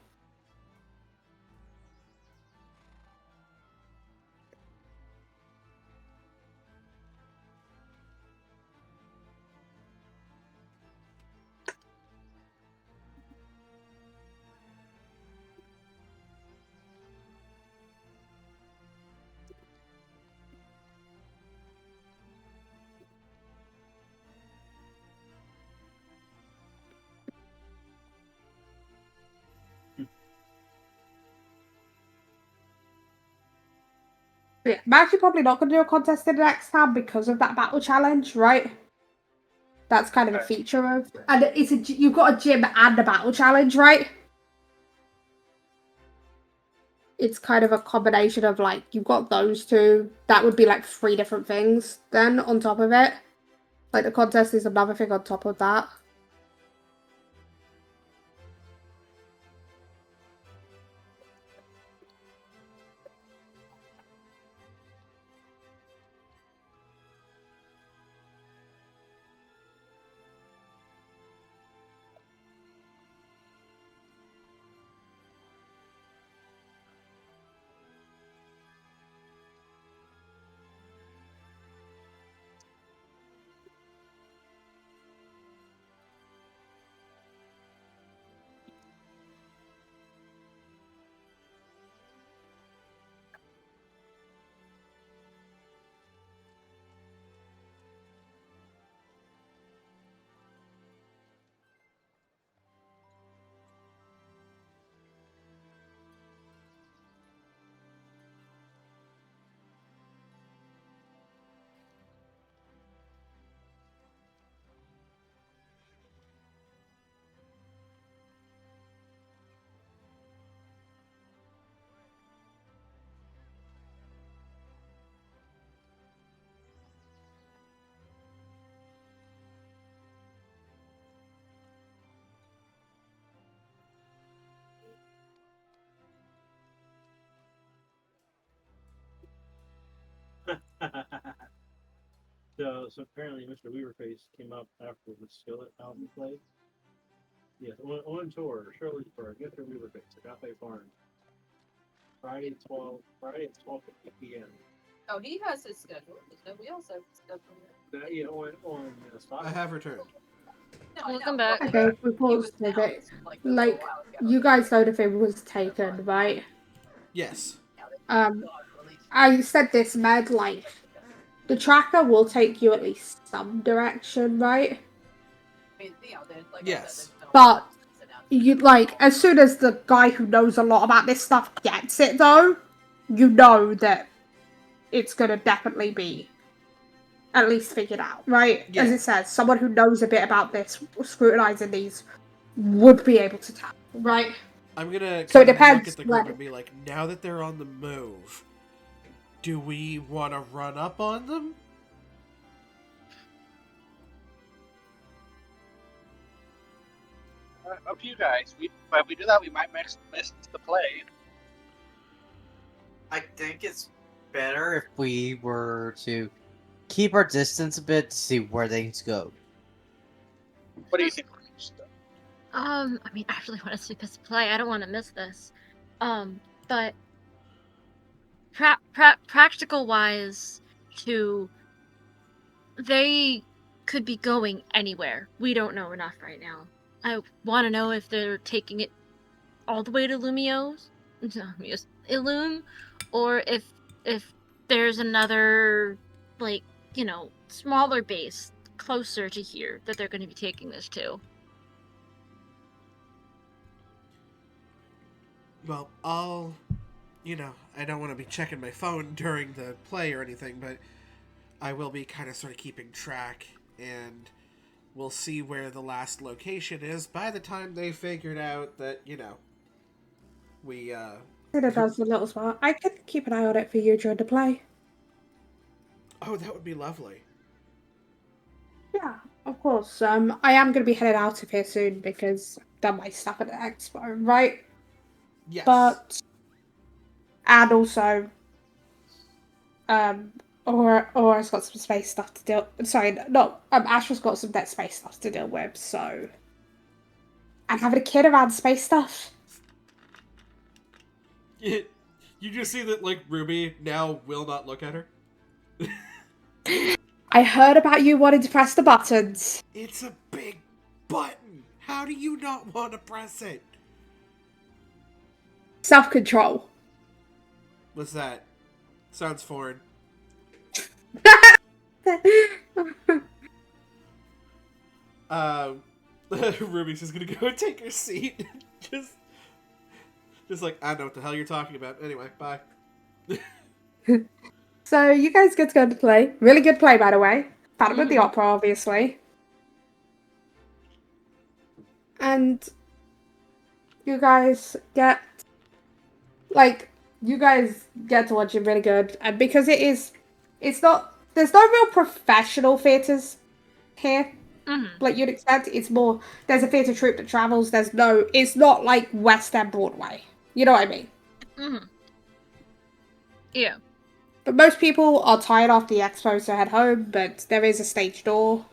Yeah, I'm actually probably not going to do a contest in the next tab because of that battle challenge, right? That's kind of a feature of... And you've got a gym and a battle challenge, right? It's kind of a combination of, like, you've got those two. That would be, like, 3 different things then on top of it. Like, the contest is another thing on top of that. So apparently Mr. Weaverface came up after the skillet album played. Yes, on tour, Shirley's Park, Mr. Weaverface, Agape Farm. Friday at 12:50 p.m. Oh, he has his schedule. We also have his schedule. Yeah, on I Spotify. have returned. No, I Welcome know, back. but, Okay, we he paused was a bit. announced, like a Like, little while ago. you guys know the film was taken, right? Yes. Um, I said this, Med, like, the tracker will take you at least some direction, right? I mean, like Yes. I said, there's been a But lot of things announced. you like, as soon as the guy who knows a lot about this stuff gets it, though, you know that it's gonna definitely be at least figured out, right? Yeah. As it says, someone who knows a bit about this, scrutinizing these, would be able to tell, right? I'm gonna So it kind of look depends at the group when. and be like, now that they're on the move, do we want to run up on them? Up to you guys. If we do that, we might miss the play. I think it's better if we were to keep our distance a bit to see where things go. What do you Just- think? I mean, I really want to see this play. I don't want to miss this. But practical wise, they could be going anywhere. We don't know enough right now. I want to know if they're taking it all the way to Illume, or if there's another, like, smaller base closer to here that they're going to be taking this to. Well, I don't want to be checking my phone during the play or anything, but I will be kind of sort of keeping track, and we'll see where the last location is by the time they figured out that, we, It does a little spot. I could keep an eye on it for you during the play. Oh, that would be lovely. Yeah, of course. I am going to be headed out of here soon because I've done my stuff at the expo, right? Yes. But and also, Aura's got some space stuff to deal. Sorry, no, Astra's got some dead space stuff to deal with. So, and having a kid around space stuff. You just see that, like, Ruby now will not look at her? I heard about you wanting to press the buttons. It's a big button. How do you not want to press it? Self-control. What's that? Sounds foreign. Ruby's just gonna go and take her seat. just like, I don't know what the hell you're talking about. Anyway, bye. So you guys get to go to play. Really good play, by the way. Phantom of the Opera, obviously. And you guys get to watch it really good. And because there's no real professional theatres here. Like you'd expect. It's more, there's a theatre troupe that travels. It's not like West End Broadway. You know what I mean? Yeah. But most people are tired after the expo to head home, but there is a stage door.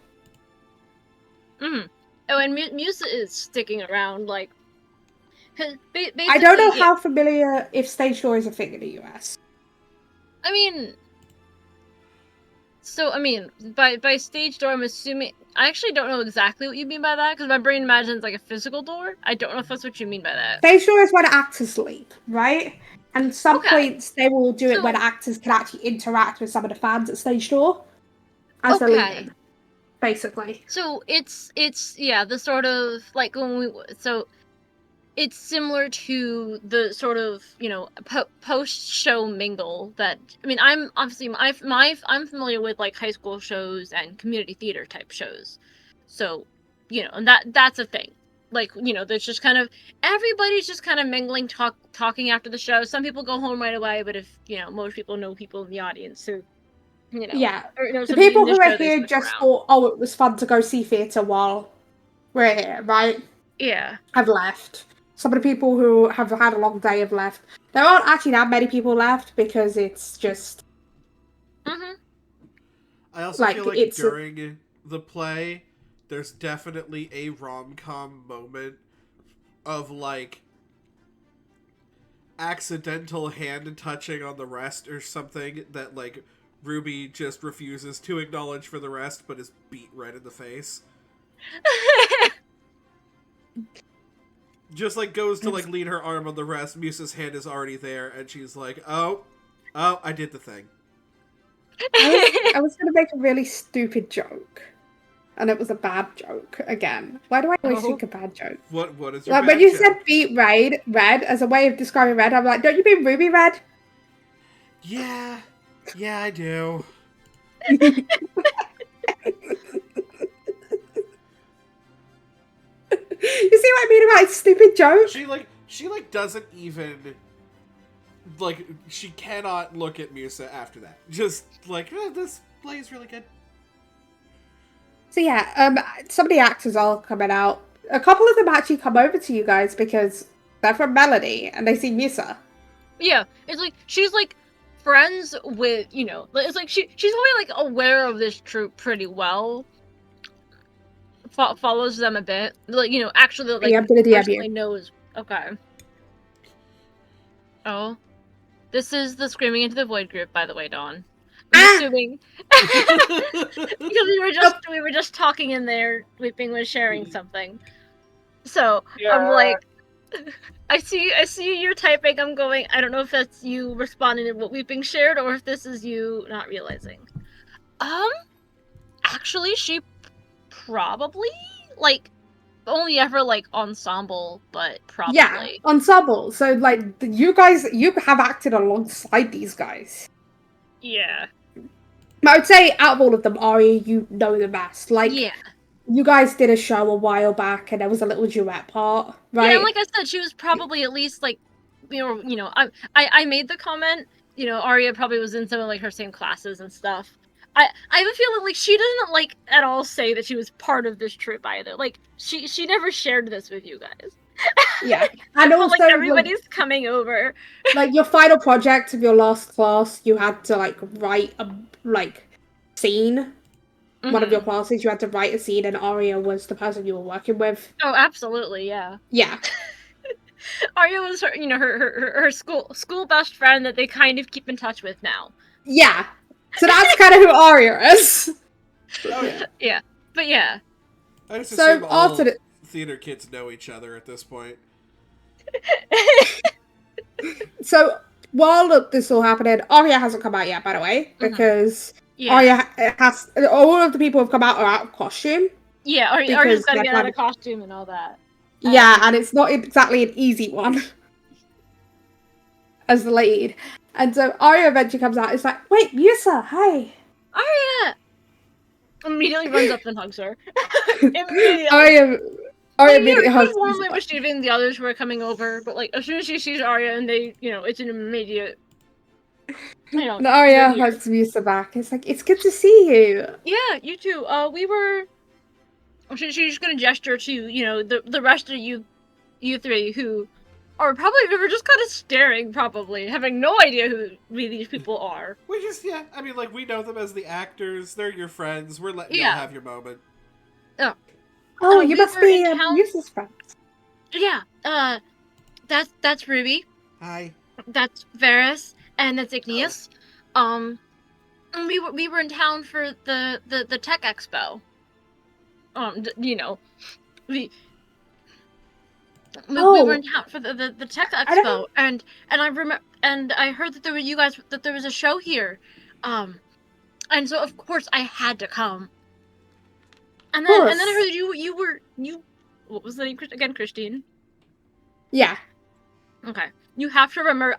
Oh, and Musa is sticking around, like, basically, I don't know how familiar, if stage door is a thing in the US. I mean, by stage door, I'm assuming, I actually don't know exactly what you mean by that, because my brain imagines, like, a physical door. I don't know if that's what you mean by that. Stage door is when actors leave, right? And some points they will do it when actors can actually interact with some of the fans at stage door as they're leaving, basically. So it's the sort of, like, it's similar to the sort of, post-show mingle that, I mean, I'm obviously, I'm familiar with, like, high school shows and community theater type shows. So, and that's a thing. Like, there's just kind of, everybody's just kind of mingling, talking after the show. Some people go home right away, but if, most people know people in the audience, so, Yeah. The somebody people in the who show, are they here stick just around. thought, oh, it was fun to go see theatre while we're here, right? Yeah. Have left. Some of the people who have had a long day have left. There aren't actually that many people left because it's just Mm-hmm. I also Like, feel like it's during the play, there's definitely a rom-com moment of like accidental hand touching on the rest or something that like Ruby just refuses to acknowledge for the rest, but is beat red in the face. Just like goes to like lean her arm on the rest. Musa's hand is already there, and she's like, "Oh, I did the thing." I was going to make a really stupid joke, and it was a bad joke again. Why do I always think of bad jokes? What is your Like bad when you joke? said beat red as a way of describing red, I'm like, don't you mean Ruby red? Yeah, I do. You see what I mean about a stupid joke? She doesn't even like she cannot look at Musa after that. Just like this play is really good. So yeah, some of the actors are coming out. A couple of them actually come over to you guys because they're from Melody and they see Musa. Yeah, it's like she's like friends with, you know, it's like she's probably like aware of this troupe pretty well. Follows them a bit, like, you know, actually like Yeah, I'm gonna DM personally you. knows. Okay. Oh, this is the Screaming into the Void group, by the way, Dawn. I'm assuming because we were just talking in there. Weeping was sharing something, so Yeah. I'm like, I see you're typing. I'm going. I don't know if that's you responding to what Weeping shared, or if this is you not realizing. Actually, she probably like only ever like ensemble, but probably. Yeah, ensemble. So like you have acted alongside these guys. Yeah. I would say out of all of them, Ari, you know the best. Like, Yeah. you guys did a show a while back, and there was a little duet part, right? Yeah, and like I said, she was probably at least like, you know, I made the comment, you know, Arya probably was in some of like her same classes and stuff. I have a feeling like she doesn't like at all say that she was part of this trip either. Like she never shared this with you guys. Yeah, and but also like everybody's coming over. like your final project of your last class, you had to like write a scene. One of your classes, you had to write a scene, and Arya was the person you were working with. Oh, absolutely, yeah. Yeah. Arya was her, you know, her school best friend that they kind of keep in touch with now. Yeah. So that's kind of who Arya is. Oh yeah. Yeah, but yeah. I just assume all after the theater kids know each other at this point. So while this all happening, Arya hasn't come out yet, by the way, because Arya has all of the people have come out are out of costume. Yeah, Arya's got to get out of costume and all that. Yeah, and it's not exactly an easy one as the lead. And so Arya eventually comes out. It's like, wait, Musa, hi. Arya immediately runs up and hugs her. Immediately. Arya immediately hugs Musa. Warmly receiving the others who are coming over, but like as soon as she sees Arya and they, you know, it's an immediate. You know, and Arya hugs Musa back. It's like, it's good to see you. Yeah, you too. We were. She's gonna gesture to, you know, the rest of you three who are probably, we were just kind of staring, probably having no idea who these people are. We just, yeah, I mean, like, we know them as the actors. They're your friends. We're letting y'all have your moment. Oh, you must be Musa's friends. Yeah. That's Ruby. Hi. That's Varys, and that's Igneous. And we were in town for the tech expo. You know, we were in town for the tech expo, and I remember, and I heard that there was a show here, and so of course I had to come. And then I heard you what was the name again, Christine? Yeah. Okay. You have to remember.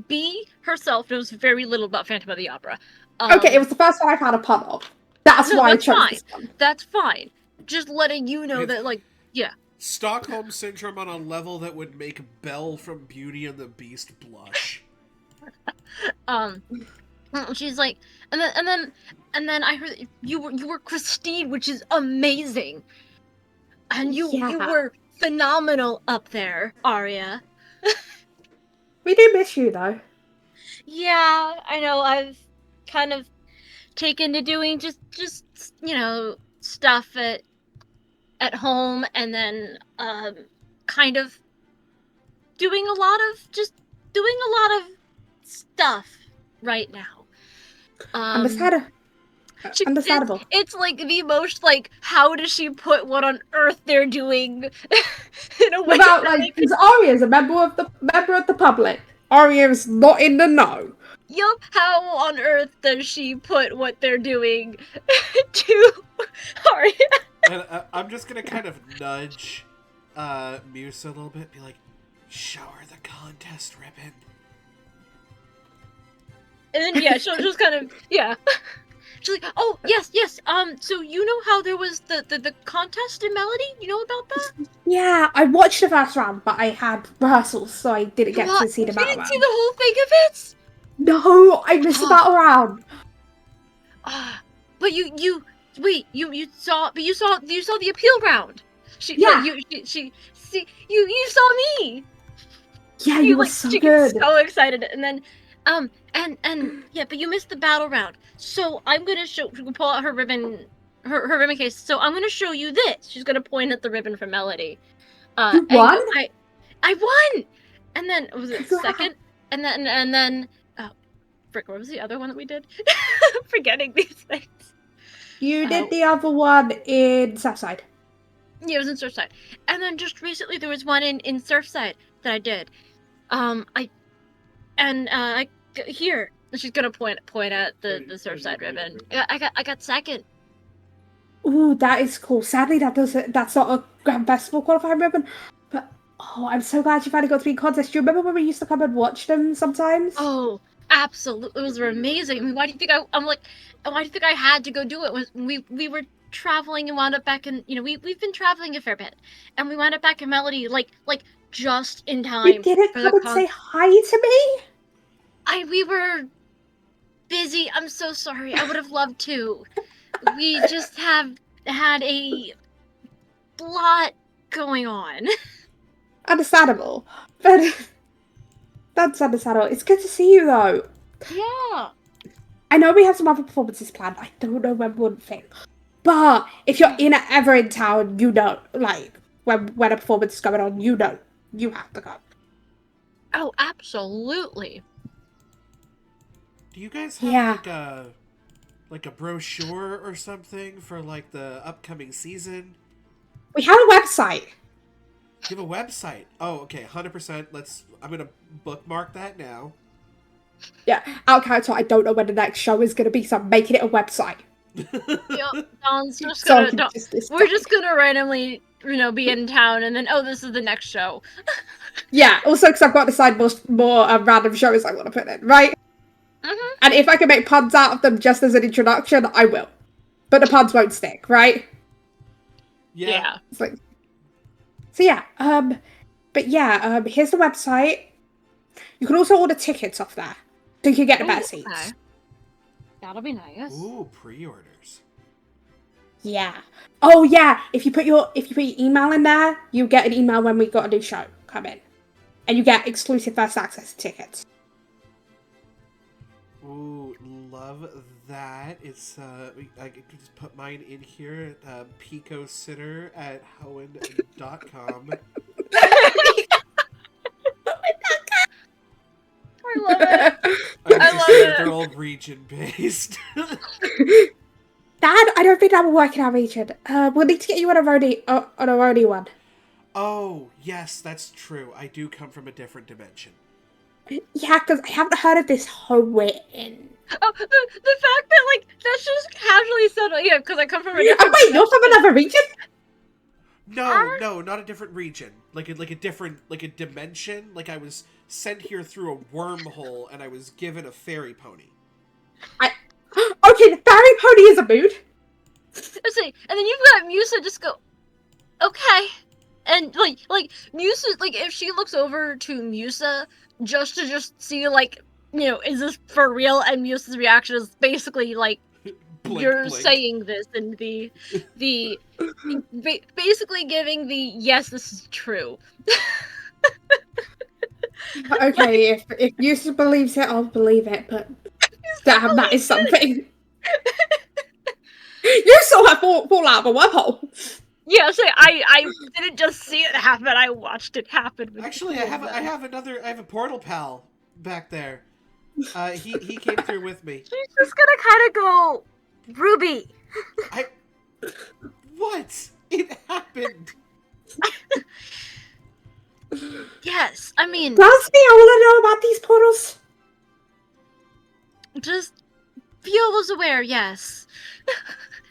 B herself knows very little about Phantom of the Opera. Okay, it was the first one I've had a pun of. That's why I chose this one. That's fine. Just letting you know that, like, yeah. Stockholm Syndrome on a level that would make Belle from Beauty and the Beast blush. She's like, and then I heard that you were Christine, which is amazing. And you were phenomenal up there, Arya. We do miss you though. Yeah, I know. kind of taken to doing just stuff at home, and then kind of doing a lot of stuff right now. Understandable. Understandable. It's like the most like, how does she put what on earth they're doing in a way Without that like, because Arya is a member of the public. Arya is not in the know. yup, how on earth does she put what they're doing to Arya? And I'm just gonna kind of nudge Musa a little bit, be like, show her the contest ribbon. And then yeah, she'll just kind of she's like, oh yes, so you know how there was the contest in Melody? You know about that? Yeah, I watched the first round, but I had rehearsals, so I didn't get to see the You battle didn't round. see the whole thing of it? No, I missed the battle round. But you saw the appeal round. Yeah. She you saw me. Yeah, you were so good. Gets so excited, and then and yeah, but you missed the battle round. So I'm gonna pull out her ribbon, her ribbon case. So I'm gonna show you this. She's gonna point at the ribbon from Melody. You won? I won. And then was it Congrats. second? And then oh, frick, what was the other one that we did? I'm forgetting these things. You did the other one in Southside. Yeah, it was in Surfside. And then just recently there was one in Surfside that I did. Here. She's gonna point at the Surfside ribbon. I got second. Ooh, that is cool. Sadly, that's not a Grand Festival qualifying ribbon. But oh, I'm so glad you finally got to be in contest. Do you remember when we used to come and watch them sometimes? Oh, absolutely! Those were amazing. I mean, why do you think why do you think I had to go do it? We were traveling and wound up back in, we've been traveling a fair bit, and we wound up back in Melody like just in time. You didn't come and say hi to me? We were busy. I'm so sorry. I would have loved to. We just have had a lot going on. Understandable. But that's understandable. It's good to see you, though. Yeah. I know we have some other performances planned. I don't know when one thing. But if you're ever in town, you know, like, when a performance is going on, you know, you have to go. Oh, absolutely. Do you guys have like a brochure or something for like the upcoming season? We have a website. You have a website? Oh, okay, 100%. I'm gonna bookmark that now. Yeah, our character, I don't know when the next show is gonna be, so I'm making it a website. Yep, Dawn's just So gonna. We're just gonna randomly, be in town, and then this is the next show. Yeah, also because I've got to decide more random shows I want to put in, right? Mm-hmm. And if I can make puns out of them just as an introduction, I will. But the puns won't stick, right? Yeah. It's like, so yeah, but yeah, here's the website. You can also order tickets off there, so you can get the better seats. Okay. That'll be nice. Ooh, pre-orders. Yeah. Oh yeah. If you put your email in there, you get an email when we got a new show come in, and you get exclusive first access to tickets. Ooh, love that. It's I could just put mine in here at picositter@hoenn.com. I love it. I love it. They're all region based. Dad, I don't think that will work in our region. We'll need to get you on a roadie one. Oh, yes, that's true. I do come from a different dimension. Yeah, because I haven't heard of this Hoenn. Oh, the fact that that's just casually said, yeah, because I come from a different. Wait, you're from another region? No, not a different region. Like a different dimension. Like I was sent here through a wormhole and I was given a fairy pony. Okay, the fairy pony is a mood. Let's see, and then you've got Musa just go, okay, and like Musa, if she looks over to Musa just to see is this for real, and Musa's reaction is basically like, blink, you're blink. saying this, and basically giving the yes, this is true. Okay, if Yusuf believes it, I'll believe it, but Damn, that is something. You still have fall out of a wormhole. Yeah, so I didn't just see it happen, I watched it happen. With Actually, two I of have them. I have a portal pal back there. He came through with me. She's just gonna kind of go, Ruby. I what? It happened. Yes, I mean, Trust me, I want to know about these portals. just Viola was aware. Yes.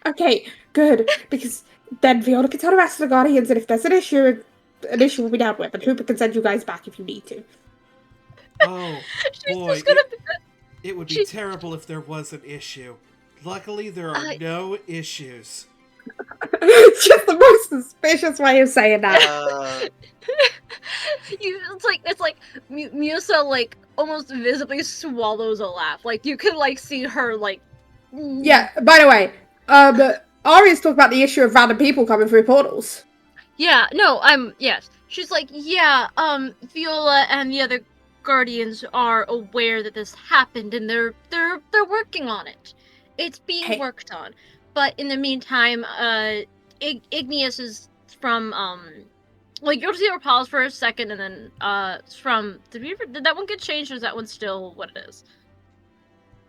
Okay, good, because then Viola can tell the rest of the Guardians, and if there's an issue will be dealt with, and Hooper can send you guys back if you need to. Oh She's boy, just gonna. it would be She- terrible if there was an issue. Luckily, there are no issues. It's just the most suspicious way of saying that. It's like Musa like almost visibly swallows a laugh. Like you can like see her like. Yeah, by the way, Arya's talking about the issue of random people coming through portals. Yeah, no, yes. She's like, yeah, Viola and the other Guardians are aware that this happened and they're working on it. It's being worked on. But in the meantime, Igneous is from like you'll see her pause for a second and then from did that one get changed or is that one still what it is?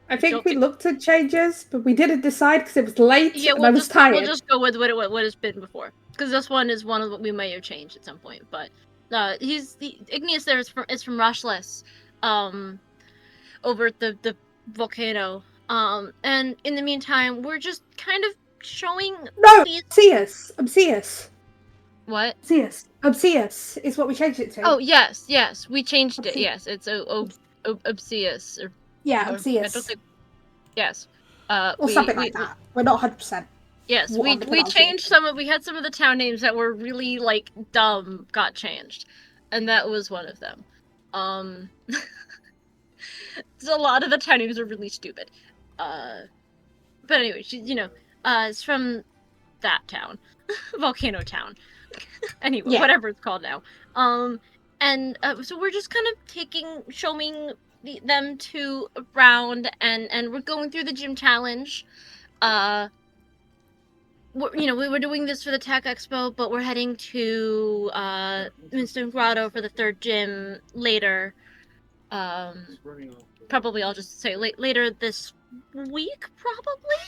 I think we looked at changes, but we didn't decide because it was late and I was tired. We'll just go with what it's been before, because this one is one of what we may have changed at some point. But Igneous there is from Rushless, over at the volcano. And in the meantime, we're just kind of showing. No, Obseus. What? Obseus is what we changed it to. Oh yes, we changed it. Yes, it's Obseus. Yeah, Obseus. I don't think. Yes. Or something like that. We're not 100%. Yes, we changed we had some of the town names that were really like dumb got changed, and that was one of them. So a lot of the town names are really stupid. But anyway, it's from that town, Volcano Town. Anyway, whatever it's called now. And so we're just kind of showing them to around, and we're going through the gym challenge. We were doing this for the Tech Expo, but we're heading to Moonstone Grotto for the third gym later. Probably I'll just say later this week, probably.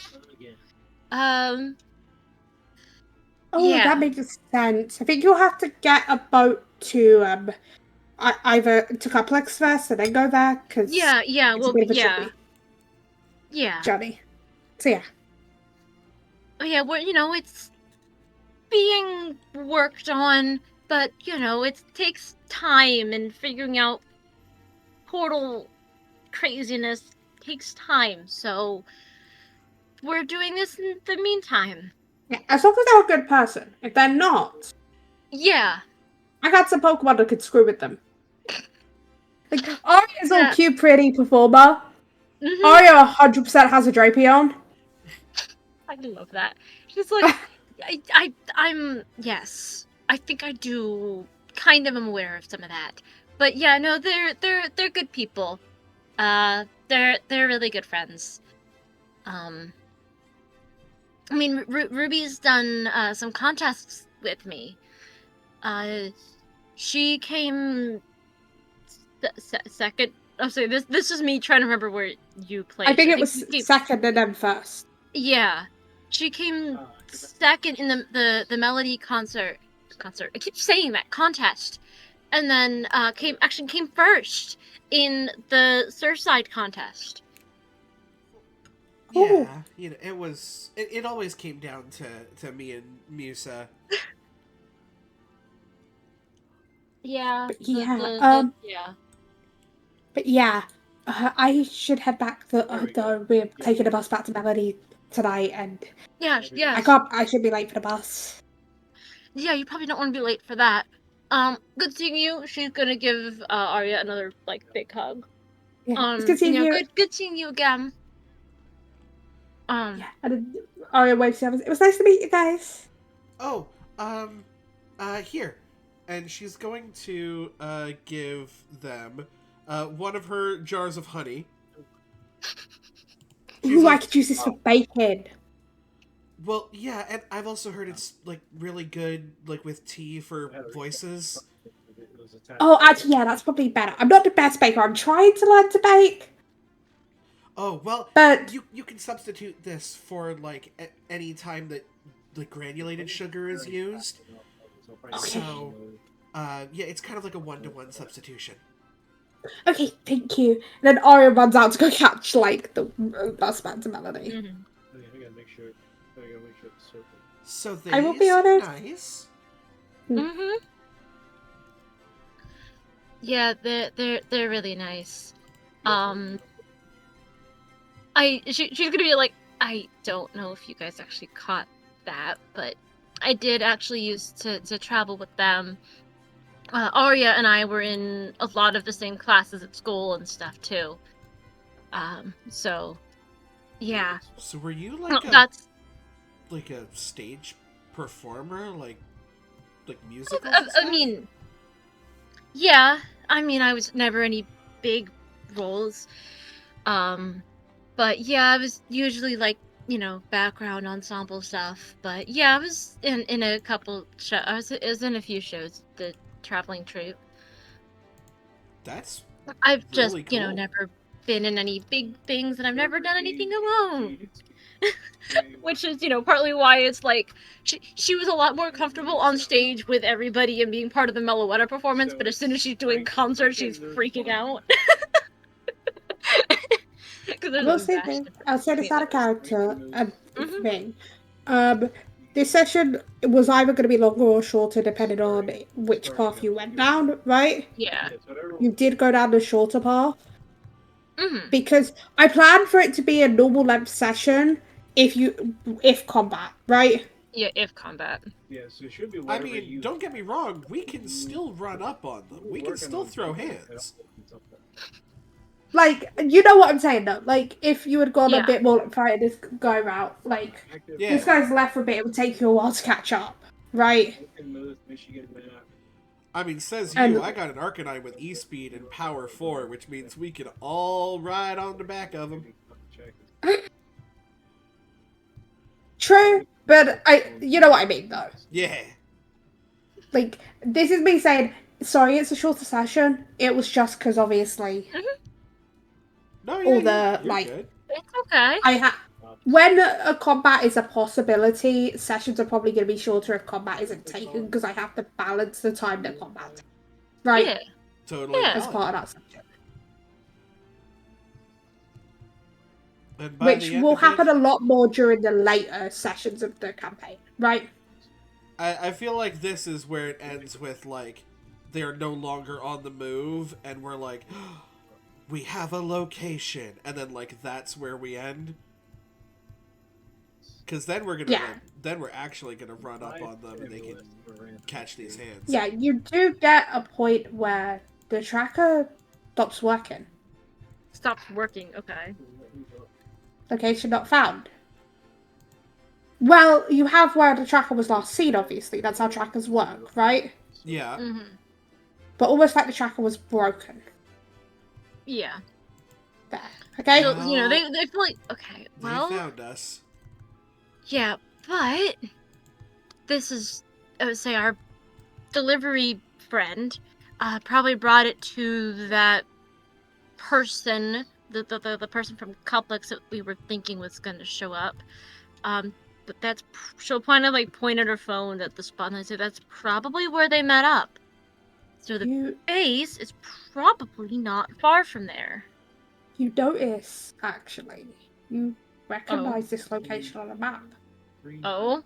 That makes sense. I think you'll have to get a boat to either to Complex first and then go there, because Johnny. So yeah. Oh yeah, it's being worked on, but it takes time, and figuring out portal craziness takes time. So we're doing this in the meantime. Yeah, as long as they're a good person. If they're not, I got some Pokemon that could screw with them. Like Arya's all cute, pretty performer. Mm-hmm. Arya 100% has a Drapion. I love that. She's like, yes, I think I do. Kind of am aware of some of that, but yeah, no, they're good people. They're really good friends. I mean, Ruby's done some contests with me. She came second. Oh, sorry, this is me trying to remember where you played. I think it was second and then first. Yeah, she came second in the Melody concert. I keep saying that contest, and then came first in the Surfside contest. Yeah, it was. It always came down to me and Musa. Yeah. But yeah, I should head back. We're taking a bus back to Melody tonight, and yeah. I should be late for the bus. Yeah, you probably don't want to be late for that. Good seeing you. She's gonna give Arya another big hug. Yeah, it's good seeing you. Good seeing you again. Yeah, and Arya waves to others. It was nice to meet you guys. Oh, here. And she's going to give them one of her jars of honey. She's Ooh, I like, could use this for bacon. well, yeah, and I've also heard it's like really good, like with tea for voices. Oh, actually, yeah, that's probably better. I'm not the best baker. I'm trying to learn to bake, Oh well, but you can substitute this for like any time that the granulated sugar is used. Okay. So, yeah, it's kind of like a 1-to-1 substitution. okay, thank you. And then Aria runs out to go catch like the bus man's melody. Mhm. I gotta make sure. I gotta make sure it's circle. So I will they be seem honest. nice. Mhm. Yeah, they're really nice. She's gonna be like, I don't know if you guys actually caught that, but I did actually used to travel with them. Arya and I were in a lot of the same classes at school and stuff too. So yeah, So were you that's. like a stage performer, like musicals and I stuff? mean, yeah. I mean, I was never any big roles. But yeah, I was usually like, background ensemble stuff. But yeah, I was in a couple shows. I was in a few shows, the traveling troupe. That's I've just, really cool. never been in any big things, and I've never done anything alone. Which is, partly why it's like she was a lot more comfortable on stage with everybody and being part of the Meloetta performance, but as soon as she's doing concerts, she's freaking out. Because I there's will a say vast this. difference I'll say this between out of those. character Mhm. thing. This session was either going to be longer or shorter depending on which path you went down, right? Yeah. You did go down the shorter path Mhm. because I planned for it to be a normal length session if combat, right? Yeah, if combat. Yeah, so it should be I whatever mean, you. don't get me wrong, we can still run up on them. We can still throw hands. Like, you know what I'm saying though. Like, if you had gone a Yeah. bit more like fighting this guy route, like this Yeah. guy's left for a bit, it would take you a while to catch up, right? Michigan map. I mean, says And you, I got an Arcanine with E-Speed and Power 4, which means we can all ride on the back of them. true, but you know what I mean though. Yeah. Like, this is me saying, sorry, it's a shorter session. It was just because obviously No, yeah, all the you're like good. It's okay. I have. When a combat is a possibility, sessions are probably going to be shorter if combat isn't taken because I have to balance the time that combat, right? Yeah. Totally Yeah. As valid. part of that section, And by which the end will of it, happen a lot more during the later sessions of the campaign, right? I feel like this is where it ends with, like, they're no longer on the move, and we're like, we have a location, and then, like, that's where we end. Because then we're gonna, Yeah. like, then we're actually gonna run up on them, and they can catch these hands. Yeah, you do get a point where the tracker stops working. Stops working. Okay. Location not found. Well, you have where the tracker was last seen, obviously. That's how trackers work, right? Yeah. Mhm. But almost like the tracker was broken. Yeah. There. Okay? So Well, they feel like okay. They Well. found us. Yeah, but this is, I would say, our delivery friend probably brought it to that person, the person from Complex that we were thinking was going to show up. But she'll point at her phone at the spot and say that's probably where they met up. So the base is probably not far from there. You notice, actually, you recognize this location on a map. Oh?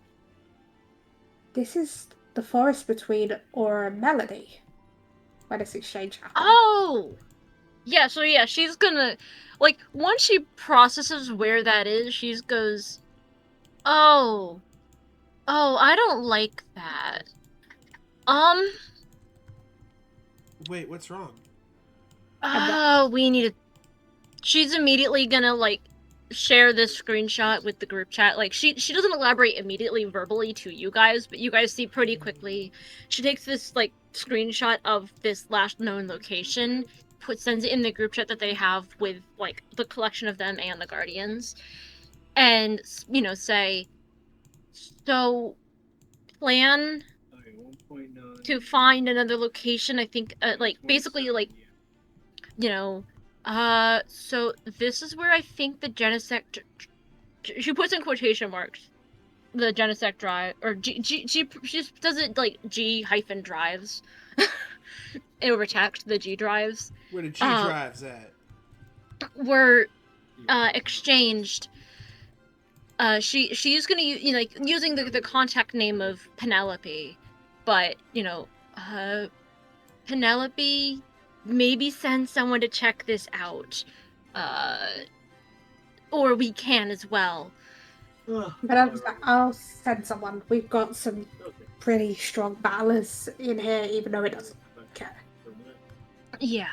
This is the forest between Aura and Melody, where this exchange happened. Oh! Yeah, so yeah, she's gonna, like, once she processes where that is, she goes, oh, I don't like that. Wait, what's wrong? Oh, we need to, she's immediately gonna, like, share this screenshot with the group chat. Like, she doesn't elaborate immediately verbally to you guys, but you guys see pretty quickly. She takes this, like, screenshot of this last known location, sends it in the group chat that they have with like the collection of them and the Guardians, and say, so plan Okay, 1.9. to find another location. I think like basically like so this is where I think the Genesect. She puts in quotation marks the Genesect drive, or she just does it like G-drives. It will protect the G drives. Where the G drives at? Were exchanged. She's gonna use like using the contact name of Penelope, but Penelope maybe send someone to check this out, or we can as well. But I'll send someone. We've got some pretty strong battlers in here, even though it doesn't care. Yeah.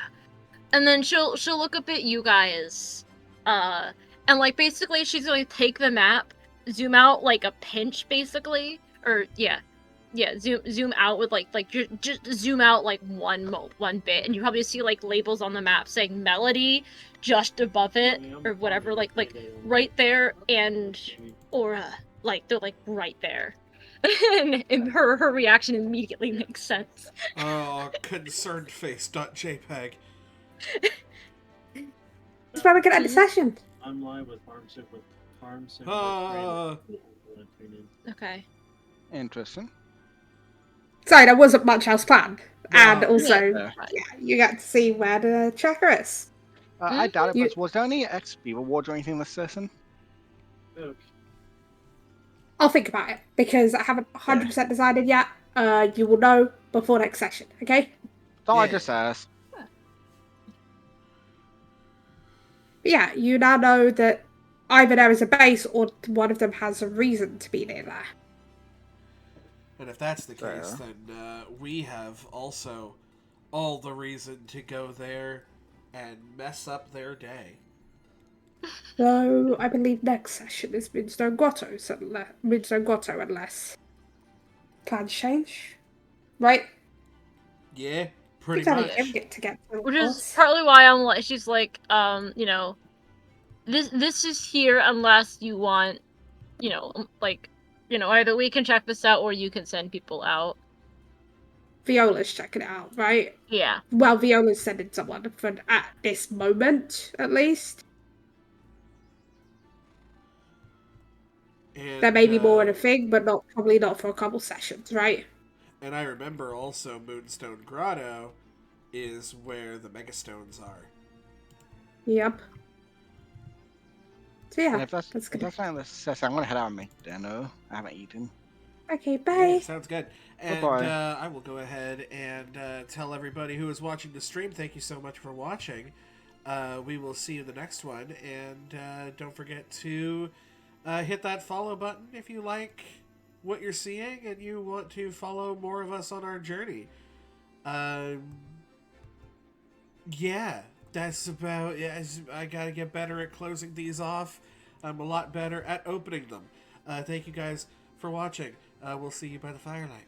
And then she'll look up at you guys, and like basically she's going to take the map, zoom out like a pinch basically, or zoom out with like just zoom out like one bit, and you probably see like labels on the map saying Melody just above it or whatever, like right there, and Aura, like they're like right there. and her reaction immediately makes sense. Oh, concerned face.jpg. That's why we can end the session. I'm live with Farm Sim with Farm Sim. Okay. Interesting. Sorry, there wasn't much else planned. And No. also, Yeah. you got to see where the tracker is. I doubt it, You- but was there any XP rewards or anything this session? Okay. I'll think about it because I haven't 100% decided yet. You will know before next session, okay? So I Yeah. just asked. But yeah, you now know that either there is a base or one of them has a reason to be near there. And if that's the case, Fair. then we have also all the reason to go there and mess up their day. So I believe next session is Moonstone Grotto, unless plans change, right? Yeah, pretty It's only much. him to get to, of Which is course. partly why I'm like, she's like, this is here unless you want, either we can check this out or you can send people out. Viola's checking it out, right? Yeah. Well, Viola's sending someone for at this moment, at least. And, There may be more in a thing, but probably not for a couple sessions, right? And I remember also Moonstone Grotto is where the Megastones are. Yep. So yeah, And if that's good. not the session, I'm gonna head out and make dinner. I haven't eaten. Okay, bye. Yeah, sounds good. And Bye-bye. I will go ahead and tell everybody who is watching the stream, thank you so much for watching. We will see you in the next one. And don't forget to hit that follow button if you like what you're seeing and you want to follow more of us on our journey. Yeah, that's about it. I gotta get better at closing these off. I'm a lot better at opening them. Thank you guys for watching. We'll see you by the firelight.